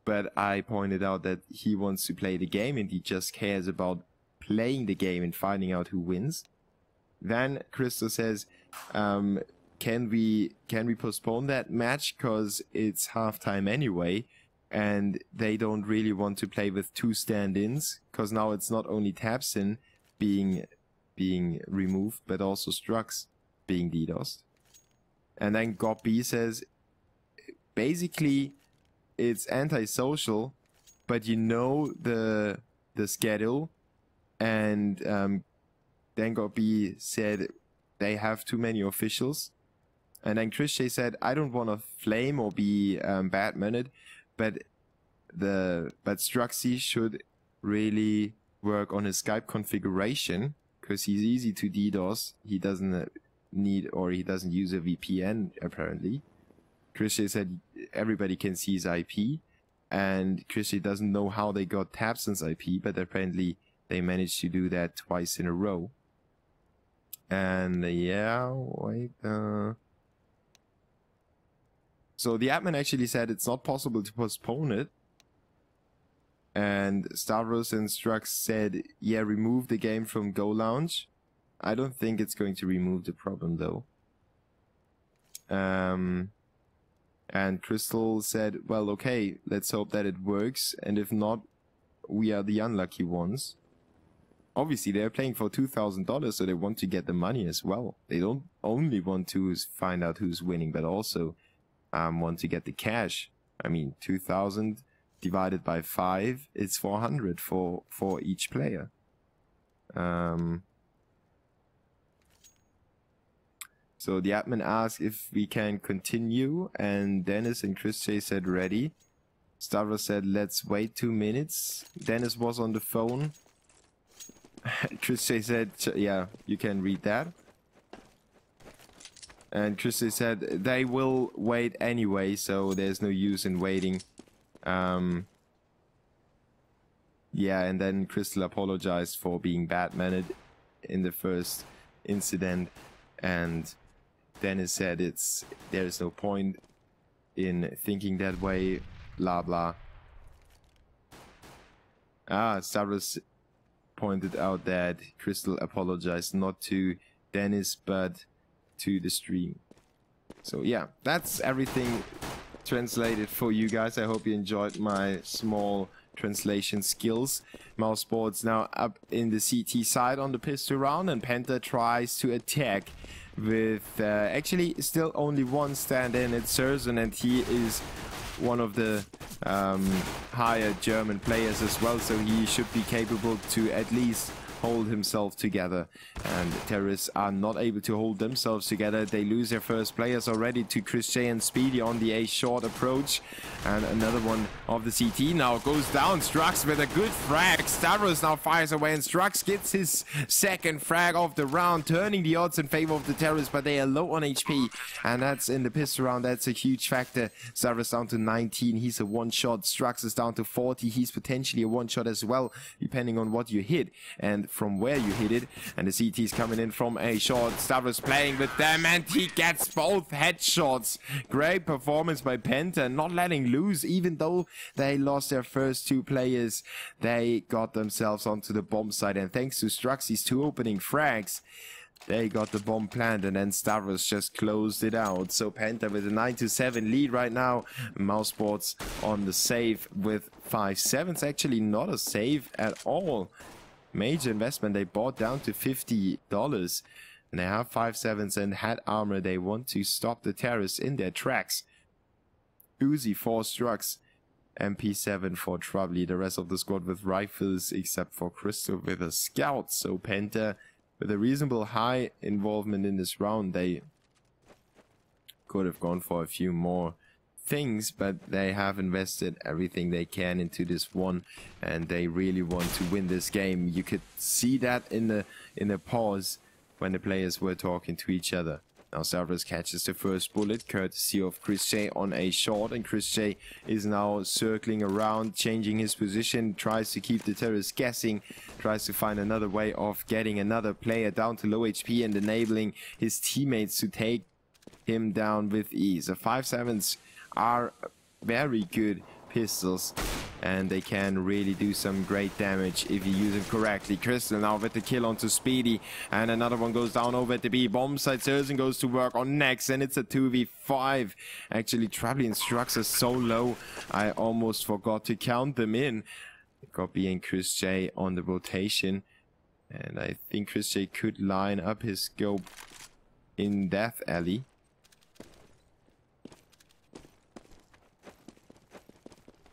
But I pointed out that he wants to play the game and he just cares about playing the game and finding out who wins. Then Crystal says, can we postpone that match because it's halftime anyway, and they don't really want to play with two stand-ins, because now it's not only Tabsin being removed, but also Strux being DDoSed. And then Gob says, basically it's antisocial, but you know the schedule, and then Gob said they have too many officials. And then Christian said, I don't want to flame or be bad-mannered, but Struxy should really work on his Skype configuration, because he's easy to DDoS. He doesn't need, or he doesn't use a VPN, apparently. Christian said everybody can see his IP, and Christian doesn't know how they got Tabson's IP, but apparently they managed to do that twice in a row. And yeah, wait, so the admin actually said it's not possible to postpone it. And Stavros and Strux said, yeah, remove the game from Go Lounge. I don't think it's going to remove the problem though. And Crystal said, well, okay, let's hope that it works. And if not, we are the unlucky ones. Obviously, they're playing for $2,000, so they want to get the money as well. They don't only want to find out who's winning, but also want to get the cash. I mean, 2,000 divided by 5, it's 400 for each player. So the admin asked if we can continue, and Dennis and Chris J said ready. Stavros said let's wait 2 minutes. Dennis was on the phone. Chris J said yeah, you can read that. And Chris J said they will wait anyway, so there's no use in waiting. Yeah, and then Crystal apologized for being bad-mannered in the first incident, and Dennis said there's no point in thinking that way, blah blah. Stavros pointed out that Crystal apologized not to Dennis but to the stream. So yeah, that's everything translated for you guys. I hope you enjoyed my small translation skills. Mousesports now up in the CT side on the pistol round, and Penta tries to attack with actually still only one stand-in. It's Sersen, and he is one of the higher German players as well, so he should be capable to at least hold himself together. And terrorists are not able to hold themselves together. They lose their first players already to Chris J and Speedy on the A short approach, and another one of the CT now goes down. Strux with a good frag. Stavros now fires away, and Strux gets his second frag of the round, turning the odds in favor of the terrorists, but they are low on HP, and that's in the pistol round. That's a huge factor. Stavros down to 19, he's a one-shot. Strux is down to 40, he's potentially a one-shot as well, depending on what you hit and from where you hit it. And the CT's coming in from A short. Stavros playing with them, and he gets both headshots. Great performance by Penta, not letting loose. Even though they lost their first 2 players, they got themselves onto the bomb site, and thanks to Struxy's 2 opening frags, they got the bomb planted, and then Stavros just closed it out. So Penta with a 9-7 lead right now. Mousesports on the save with 5-7. Actually not a save at all. Major investment. They bought down to $50, and they have 5-7s and head armor. They want to stop the terrorists in their tracks. Uzi 4 Strux, MP7 for Troubley. The rest of the squad with rifles except for Crystal with a scout. So Penta with a reasonable high involvement in this round. They could have gone for a few more things, but they have invested everything they can into this one, and they really want to win this game. You could see that in the pause when the players were talking to each other. Now Stavros catches the first bullet courtesy of Chris J on A short, and Chris J is now circling around, changing his position, tries to keep the terrorists guessing, tries to find another way of getting another player down to low HP and enabling his teammates to take him down with ease. The 5-7s are very good pistols, and they can really do some great damage if you use them correctly. Crystal now with the kill onto Speedy, and another one goes down over at the B bomb site. Sersen goes to work on next, and it's a 2v5. Actually, Troubley and Strux are so low, I almost forgot to count them in. Got B and Chris J on the rotation, and I think Chris J could line up his scope in Death Alley.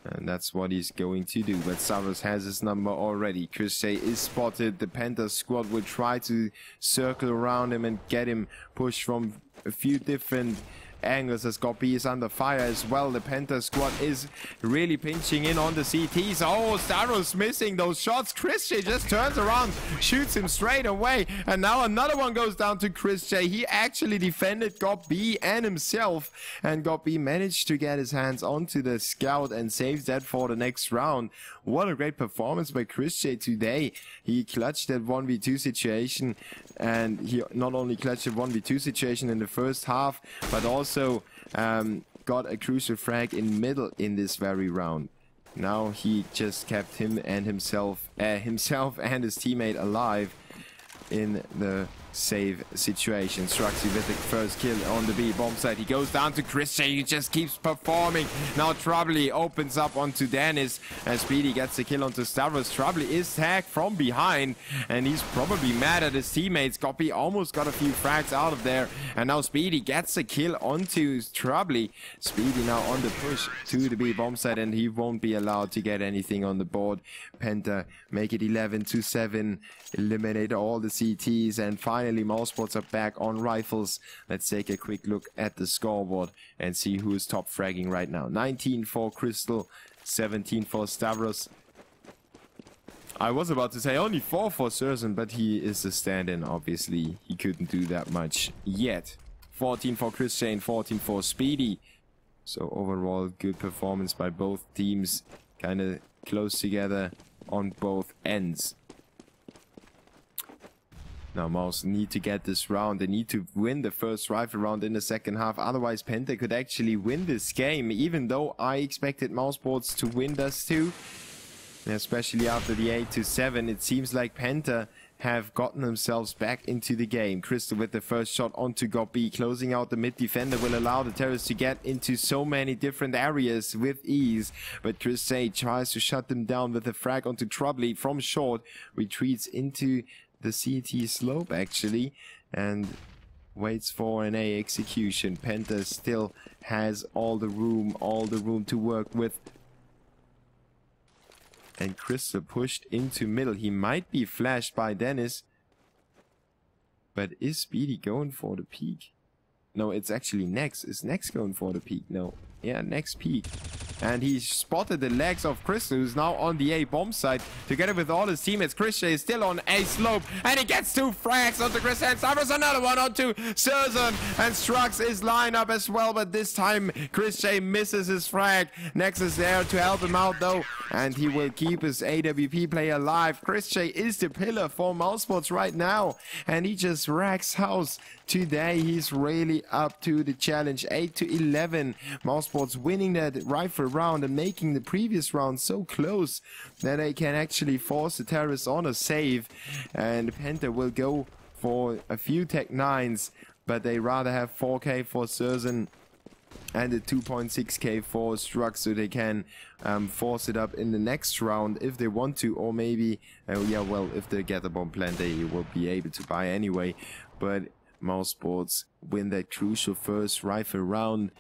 And that's what he's going to do. But Stavros has his number already. Chris J is spotted. The Penta squad will try to circle around him and get him pushed from a few different angles, as Gopi is under fire as well. The Penta squad is really pinching in on the CTs. Oh, Stavros missing those shots. Chris J just turns around, shoots him straight away, and now another one goes down to Chris J. He actually defended Gopi and himself, and Gopi managed to get his hands onto the scout and saves that for the next round. What a great performance by Chris J today. He clutched that 1v2 situation, and he not only clutched a 1v2 situation in the first half, but also got a crucial frag in middle in this very round. Now he just kept himself and his teammate alive in the save situation. Struxy with the first kill on the B bomb site. He goes down to Chris J. He just keeps performing. Now Troubley opens up onto Dennis, and Speedy gets the kill onto Stavros. Troubley is tagged from behind, and he's probably mad at his teammates. Gopi almost got a few frags out of there, and now Speedy gets a kill onto Troubley. Speedy now on the push to the B bomb site, and he won't be allowed to get anything on the board. Penta make it 11-7, eliminate all the CTs, and finally finally Mousesports are back on rifles. Let's take a quick look at the scoreboard and see who is top fragging right now. 19 for Crystal, 17 for Stavros. I was about to say only 4 for Surzan, but he is a stand-in, obviously. He couldn't do that much yet. 14 for Chris Shane, 14 for Speedy. So overall, good performance by both teams. Kind of close together on both ends. Now MOUZ need to get this round. They need to win the first rifle round in the second half. Otherwise Penta could actually win this game. Even though I expected Mousesports to win this too. Especially after the 8-7. It seems like Penta have gotten themselves back into the game. Crystal with the first shot onto Gobi. Closing out the mid defender will allow the terrorists to get into so many different areas with ease. But Chris A tries to shut them down with a frag onto Troubley from short. Retreats into the CT slope actually. And waits for an A execution. Penta still has all the room to work with. And Crystal pushed into middle. He might be flashed by Dennis. But is Speedy going for the peak? No, it's actually Nex. Is Nex going for the peak? No. Yeah, Nex peak. And he spotted the legs of Crystal, who's now on the A bomb site. Together with all his teammates, Christian is still on A slope. And he gets 2 frags onto Christian. And suffers another one onto Surzan. And Strux is line up as well. But this time, Christian misses his frag. Nex is there to help him out though. And he will keep his AWP play alive. Christian is the pillar for Mousesports right now. And he just racks house. Today, he's really up to the challenge. 8-11. Mousesports winning that rifle round and making the previous round so close that they can actually force the terrorists on a save. And Penta will go for a few Tech 9s, but they rather have 4k for Surzan and a 2.6k for Strux, so they can force it up in the next round if they want to, or maybe, yeah, well, if they get the bomb plan, they will be able to buy anyway. But Mousesports win that crucial first rifle round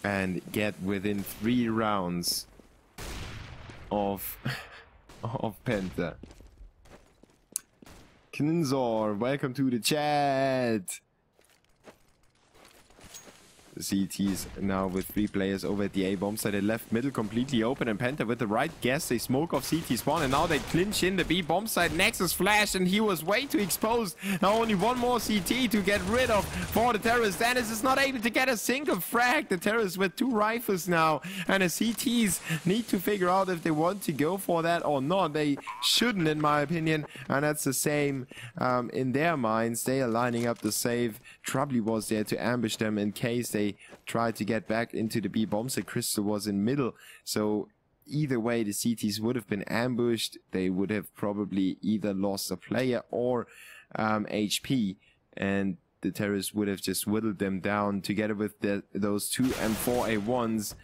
and get within 3 rounds of Penta. Knzor, welcome to the chat. The CTs now with 3 players over at the A bomb site. They left middle completely open, and Penta with the right guess, they smoke off CT spawn, and now they clinch in the B bomb site. Nexus flash, and he was way too exposed. Now only 1 more CT to get rid of for the terrorists. Dennis is not able to get a single frag. The terrorists with 2 rifles now, and the CTs need to figure out if they want to go for that or not. They shouldn't, in my opinion, and that's the same in their minds. They are lining up the save. Troubley was there to ambush them in case they tried to get back into the B bomb site. Crystal was in middle, so either way the CTs would have been ambushed. They would have probably either lost a player or HP, and the terrorists would have just whittled them down. Together with those 2 M4A1s,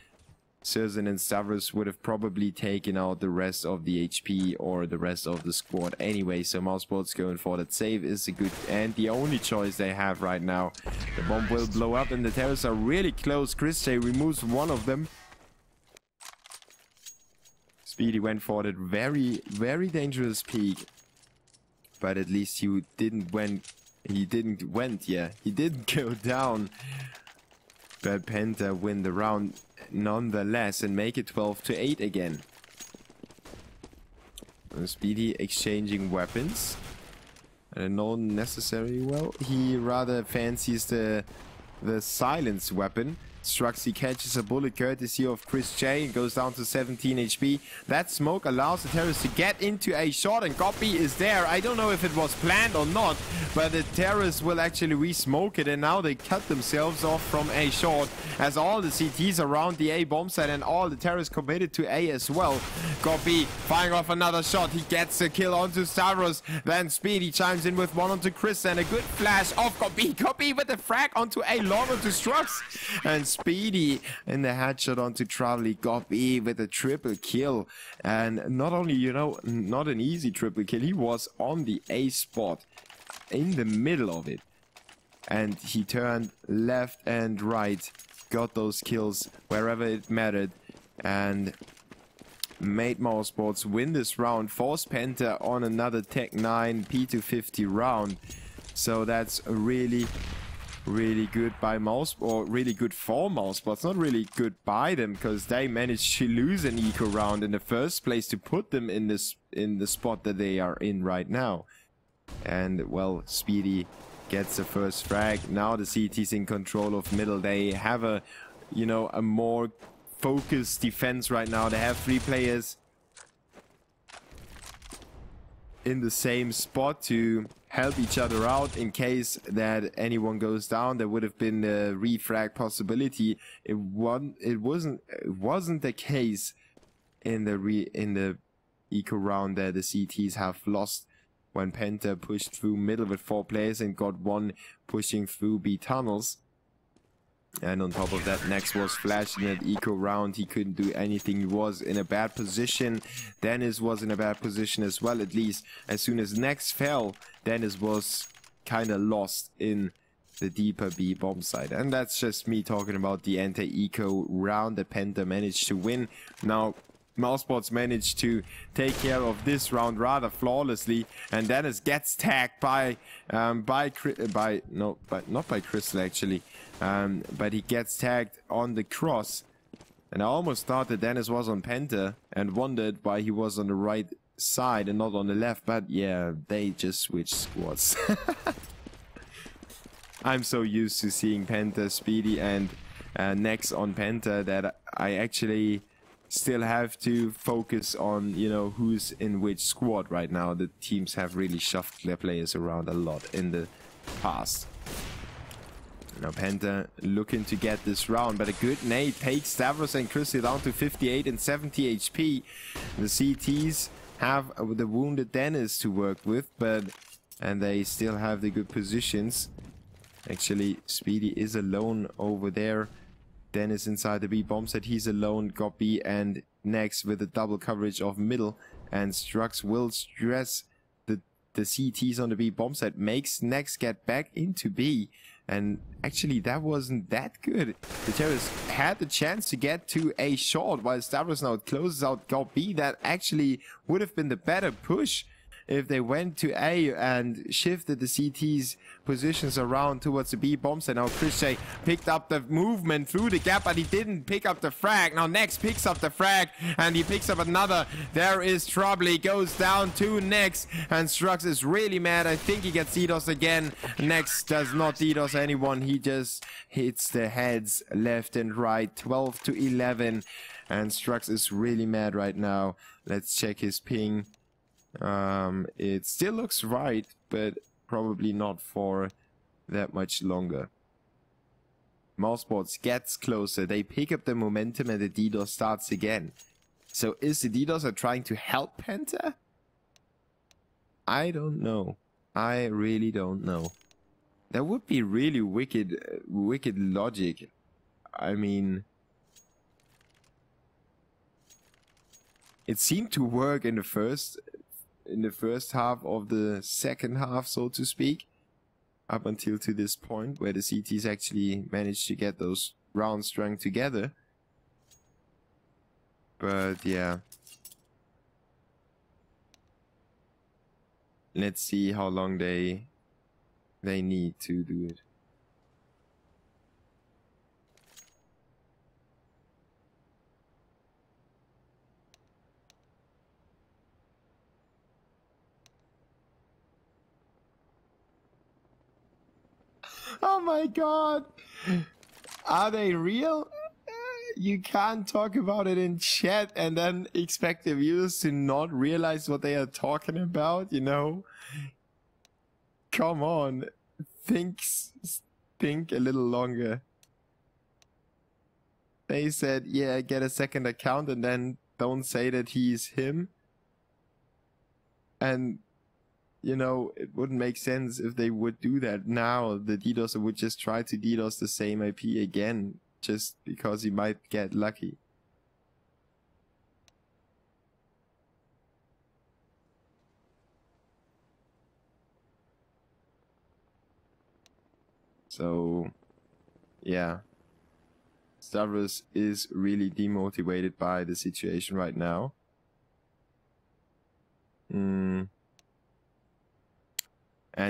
Surzan and Stavros would have probably taken out the rest of the HP or the rest of the squad anyway. So Mousesports going for that save is a good and the only choice they have right now. The bomb will blow up and the terrorists are really close. Chris J removes 1 of them. Speedy went for that very, very dangerous peak, but at least he didn't go down. But Penta win the round nonetheless and make it 12-8 again. Speedy exchanging weapons. Not necessarily well. He rather fancies the silence weapon. Struxy catches a bullet courtesy of Chris J and goes down to 17 HP. That smoke allows the terrorists to get into a shot, and Goppy is there. I don't know if it was planned or not, but the terrorists will actually re-smoke it, and now they cut themselves off from a shot as all the CTs around the A bomb site and all the terrorists committed to A as well. Goppy firing off another shot. He gets a kill onto Stavros. Then Speedy chimes in with 1 onto Chris and a good flash off Goppy. Goppy with the frag onto A long onto Strux. And Speedy in the headshot onto Travely. Goppy with a triple kill. And not only, you know, not an easy triple kill. He was on the A spot in the middle of it. And he turned left and right. Got those kills wherever it mattered. And made Mousesports win this round, forced Penta on another Tech 9 P250 round. So that's really good by really good for Mousesports. Not really good by them, because they managed to lose an eco round in the first place to put them in the spot that they are in right now. And well, Speedy gets the first frag. Now the CT's in control of middle. They have a, you know, a more focused defense right now. They have 3 players in the same spot to help each other out in case that anyone goes down. There would have been a refrag possibility. It wasn't the case in the eco round that the CTs have lost when Penta pushed through middle with 4 players and got 1 pushing through B tunnels. And on top of that, Nex was flashing that eco round. He couldn't do anything. He was in a bad position. Dennis was in a bad position as well, at least. As soon as Nex fell, Dennis was kind of lost in the deeper B bomb site. And that's just me talking about the anti-eco round that Penta managed to win. Now, Mousesports managed to take care of this round rather flawlessly, and Dennis gets tagged not by Crystal actually, but he gets tagged on the cross. And I almost thought that Dennis was on Penta and wondered why he was on the right side and not on the left, but yeah, they just switched squads. I'm so used to seeing Penta, Speedy and Nex on Penta that I actually still have to focus on, you know, who's in which squad right now. The teams have really shuffled their players around a lot in the past. Now Penta looking to get this round, but a good nade takes Stavros and Chrissy down to 58 and 70 HP. The CTs have the wounded Dennis to work with, and they still have the good positions. Actually, Speedy is alone over there. Dennis inside the B bomb set, he's alone, got B and Nex with a double coverage of middle, and Strux will stress the CTs on the B bomb set, makes Nex get back into B, and actually that wasn't that good. The terrorists had the chance to get to A short, while Stavros now closes out got B. That actually would have been the better push if they went to A and shifted the CT's positions around towards the B bomb set. Now Chrissy picked up the movement through the gap, but he didn't pick up the frag. Now Nex picks up the frag, and he picks up another. There is trouble. He goes down to Nex, and Strux is really mad. I think he gets DDoS again. Nex does not DDoS anyone. He just hits the heads left and right. 12 to 11. And Strux is really mad right now. Let's check his ping. It still looks right, but probably not for that much longer. Mousesports gets closer. They pick up the momentum and the DDoS starts again. So is the DDoS trying to help Penta? I don't know. I really don't know. That would be really wicked logic. I mean, it seemed to work in the first half of the second half, so to speak, up until to this point where the CTs actually managed to get those rounds strung together. But yeah, let's see how long they need to do it. Oh my god! Are they real? You can't talk about it in chat and then expect the viewers to not realize what they are talking about, you know? Come on. Think a little longer. They said, yeah, get a second account and then don't say that he's him. And you know, it wouldn't make sense if they would do that now. The DDoSer would just try to DDoS the same IP again, just because he might get lucky. So, yeah. Stavros is really demotivated by the situation right now. And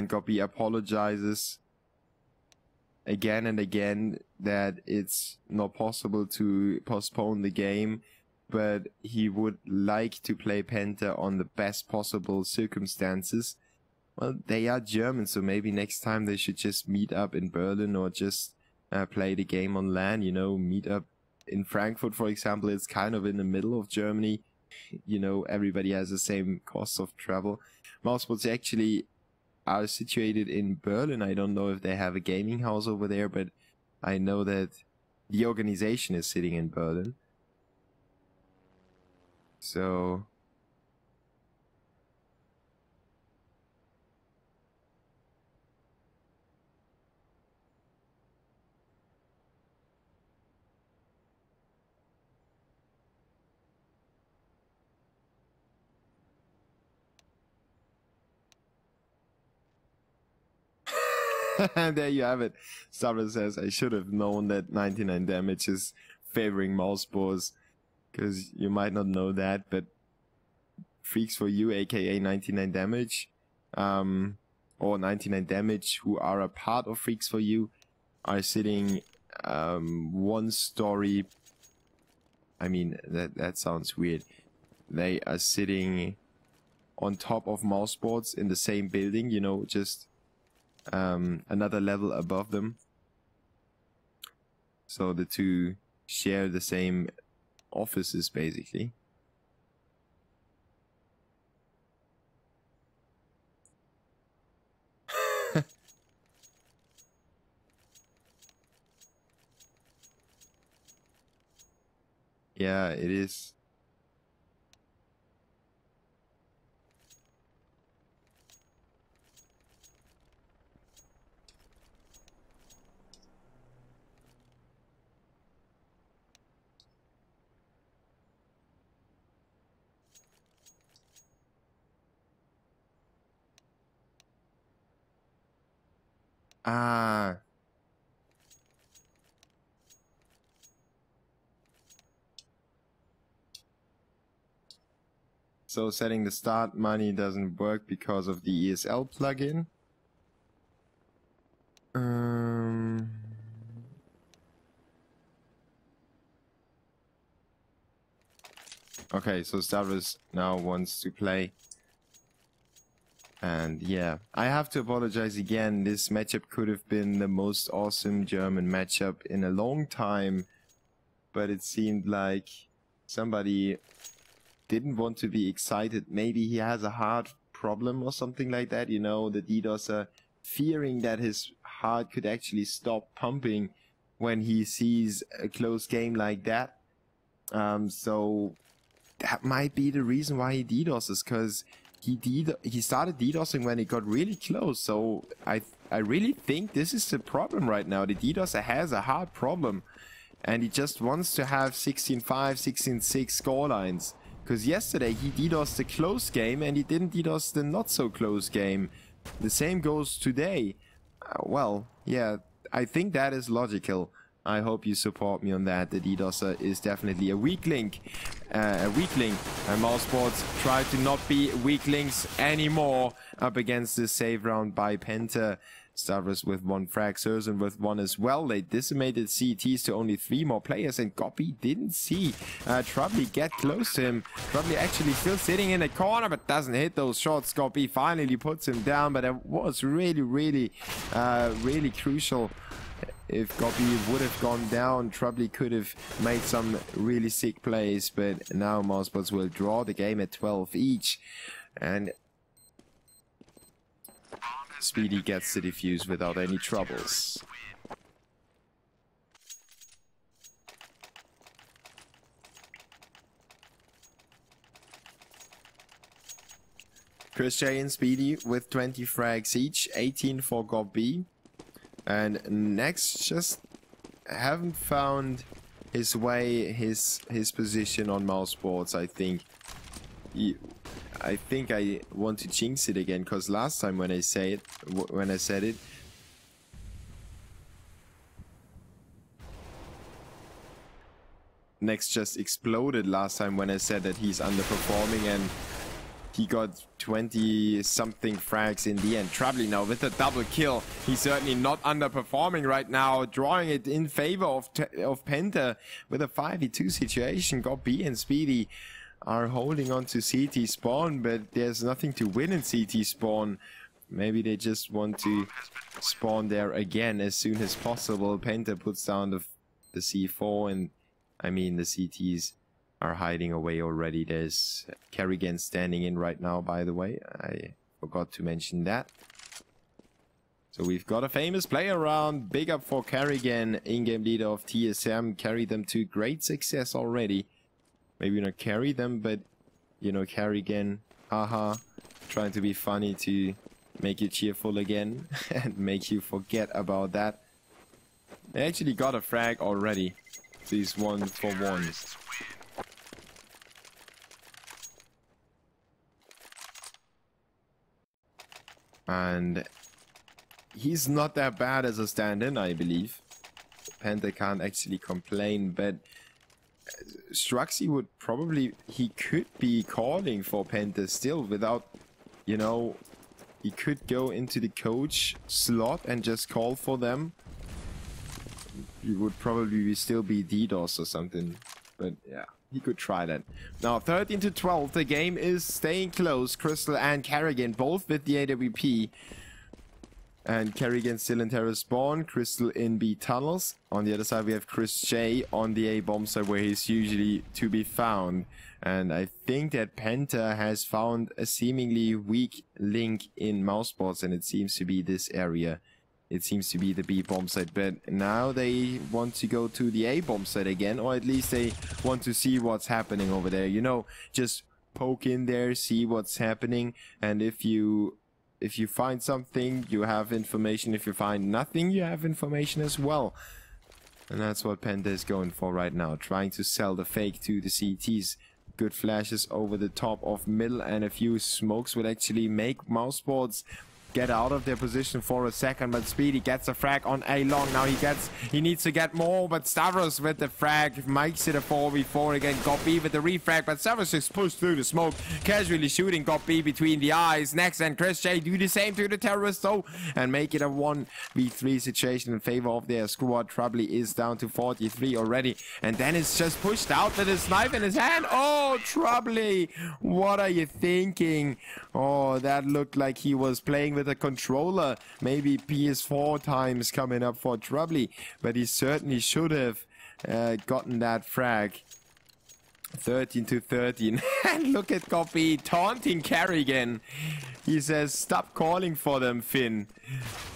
Gobi apologizes again and again that it's not possible to postpone the game, but he would like to play Penta on the best possible circumstances. Well, they are German, so maybe next time they should just meet up in Berlin or just play the game on LAN, you know, meet up in Frankfurt, for example. It's kind of in the middle of Germany. You know, everybody has the same cost of travel. Mousesports actually are situated in Berlin. I don't know if they have a gaming house over there, but I know that the organization is sitting in Berlin. So there you have it. Starter says, I should have known that 99damage is favoring Mousesports, because you might not know that, but Freaks for You, aka 99damage, or 99damage, who are a part of Freaks for You, are sitting one story. I mean, that sounds weird. They are sitting on top of Mousesports in the same building, you know, just another level above them. So the two share the same offices, basically. Yeah, it is. Ah. So setting the start money doesn't work because of the ESL plugin. Okay, so Stavros now wants to play. And yeah, I have to apologize again. This matchup could have been the most awesome German matchup in a long time, but it seemed like somebody didn't want to be excited. Maybe he has a heart problem or something like that. You know, the DDoS are fearing that his heart could actually stop pumping when he sees a close game like that. So that might be the reason why he DDoSes, because he started DDoSing when it got really close. So I really think this is the problem right now. The DDoSer has a heart problem, and he just wants to have 16-5, 16-6 score lines. Because yesterday he DDoSed the close game and he didn't DDoS the not so close game. The same goes today. Well, yeah, I think that is logical. I hope you support me on that. The DDoSer is definitely a weak link. And Mousesports try to not be weaklings anymore up against this save round by Penta. Stavros with one frag, Sursen with one as well. They decimated CTs to only 3 more players, and Gobi didn't see Troubly get close to him. Troubly actually still sitting in the corner, but doesn't hit those shots. Gobi finally puts him down, but it was really crucial. If Gobi would have gone down, Troubly could have made some really sick plays, but now Mousesports will draw the game at 12 each, and Speedy gets the defuse without any troubles. Chris J and Speedy with 20 frags each, 18 for Gobi. And Next just haven't found his way, his position on Mousesports. I think I want to jinx it again, because last time when I said it, Next just exploded last time when I said that he's underperforming, and he got 20-something frags in the end. Trouble now with a double kill. He's certainly not underperforming right now, drawing it in favor of Penta with a 5v2 situation. Gob and Speedy are holding on to CT spawn, but there's nothing to win in CT spawn. Maybe they just want to spawn there again as soon as possible. Penta puts down the C4, and I mean the CTs are hiding away already. There's Kerrigan standing in right now, by the way. I forgot to mention that. So we've got a famous player around. Big up for Kerrigan, in-game leader of TSM. Carried them to great success already. Maybe not carry them, but, you know, Kerrigan, haha, trying to be funny to make you cheerful again and make you forget about that. They actually got a frag already. So he's 1 for 1. And he's not that bad as a stand-in, I believe. Penta can't actually complain, but Struxy would probably... He could be calling for Penta still without, you know... He could go into the coach slot and just call for them. He would probably still be DDoS or something. But yeah, he could try that. Now 13 to 12, the game is staying close. Crystal and Kerrigan both with the AWP. And Kerrigan still in terrace spawn. Crystal in B tunnels. On the other side we have Chris J on the A bomb site where he's usually to be found. And I think that Penta has found a seemingly weak link in Mousesports, and it seems to be this area. It seems to be the B bomb site, but now they want to go to the A bomb site again, or at least they want to see what's happening over there. You know, just poke in there, see what's happening, and if you find something, you have information. If you find nothing, you have information as well. And that's what Penta is going for right now, trying to sell the fake to the CTs. Good flashes over the top of middle, and a few smokes would actually make Mousesports get out of their position for a second, but Speedy gets a frag on A long. Now he needs to get more, but Stavros with the frag makes it a 4v4 again. Gob with the refrag, but Stavros just pushed through the smoke, casually shooting Gob between the eyes. Next, and Chris J do the same to the terrorists though, and make it a 1v3 situation in favor of their squad. Trouble is down to 43 already, and Dennis just pushed out with his knife in his hand. Oh, Trouble, what are you thinking? Oh, that looked like he was playing with a controller. Maybe PS4 times coming up for Trouble, but he certainly should have gotten that frag. 13 to 13. And look at Gob taunting Kerrigan. He says, stop calling for them, Finn.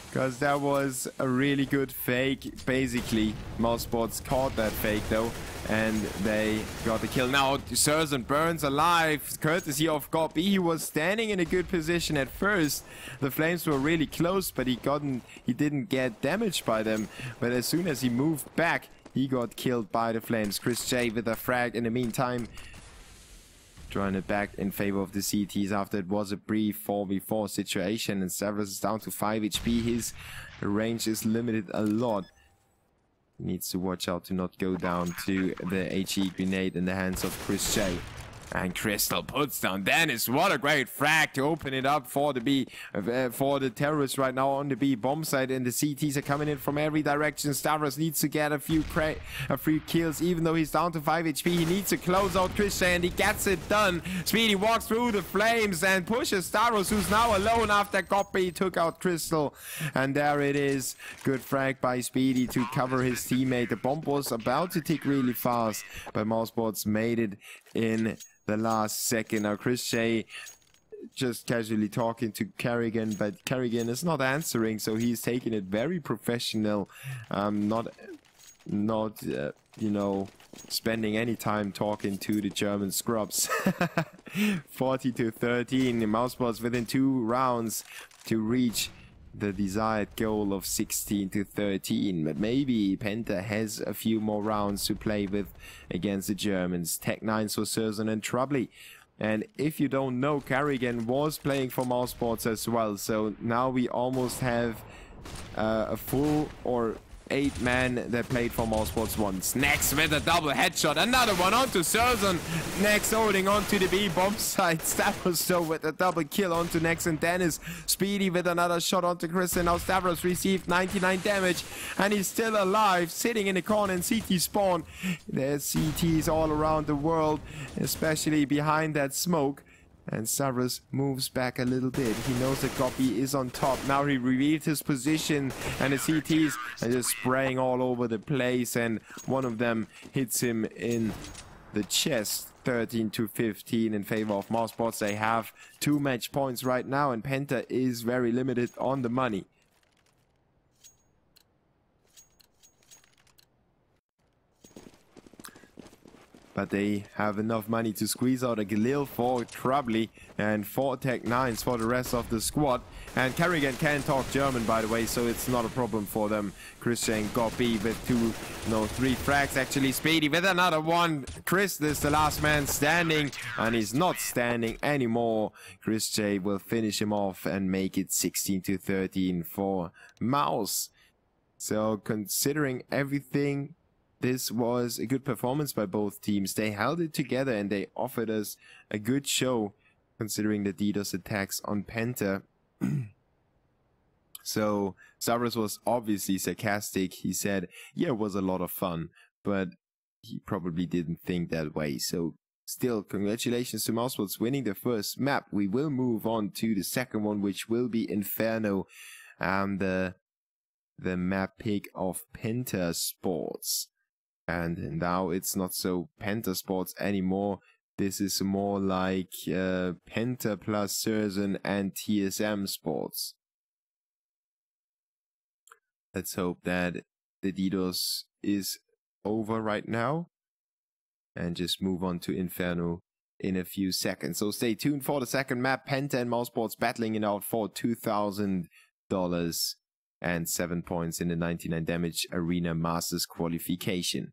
Because that was a really good fake, basically. Mousesports caught that fake though, and they got the kill. Now Surzan burns alive, courtesy of Gob. He was standing in a good position at first. The flames were really close, but he didn't get damaged by them. But as soon as he moved back, he got killed by the flames. Chris J with a frag in the meantime, drawing it back in favor of the CTs after it was a brief 4v4 situation, and Severus is down to 5 HP. His range is limited a lot. He needs to watch out to not go down to the HE grenade in the hands of Chris J. And Crystal puts down Dennis. What a great frag to open it up for the terrorists right now on the B bomb site, and the CTs are coming in from every direction. Stavros needs to get a few kills, even though he's down to 5 HP. He needs to close out Christian, and he gets it done. Speedy walks through the flames and pushes Stavros, who's now alone after Gob took out Crystal. And there it is. Good frag by Speedy to cover his teammate. The bomb was about to tick really fast, but Mousesports made it in the last second. Now Chris J just casually talking to Kerrigan, but Kerrigan is not answering, so he's taking it very professional, not you know, spending any time talking to the German scrubs. 40 to 13, the Mousesports within 2 rounds to reach the desired goal of 16 to 13, but maybe Penta has a few more rounds to play with against the Germans. Tech 9 for Surzan and Trouble. And if you don't know, Kerrigan was playing for Mousesports as well, so now we almost have a full, or 8 men that played for Mousesports once. Next with a double headshot. Another one onto Surzan. Next holding onto the B bomb site. Stavros though with a double kill onto Nex and Dennis. Speedy with another shot onto Chris. And now Stavros received 99 damage. And he's still alive. Sitting in the corner in CT spawn. There's CTs all around the world. Especially behind that smoke. And Stavros moves back a little bit. He knows that Goppy is on top. Now he revealed his position. And the CTs are just spraying all over the place. And one of them hits him in the chest. 13-15 in favor of Mousesports. They have 2 match points right now. And Penta is very limited on the money. But they have enough money to squeeze out a Galil for Trubly and 4 Tech 9s for the rest of the squad. And Kerrigan can talk German, by the way, so it's not a problem for them. Christian Goppy with 3 frags actually. Speedy with another one. Chris is the last man standing, and he's not standing anymore. Chris J will finish him off and make it 16-13 for MOUZ. So considering everything, this was a good performance by both teams. They held it together and they offered us a good show considering the DDoS attacks on Penta. So Stavros was obviously sarcastic. He said, yeah, it was a lot of fun, but he probably didn't think that way. So still, congratulations to Mousesports winning the first map. We will move on to the second one, which will be Inferno, the map pick of Penta Sports. And now it's not so Penta Sports anymore. This is more like Penta plus Surzan and TSM Sports. Let's hope that the DDoS is over right now. And just move on to Inferno in a few seconds. So stay tuned for the second map. Penta and Mousesports battling it out for $2,000 and 7 points in the 99 damage arena masters qualification.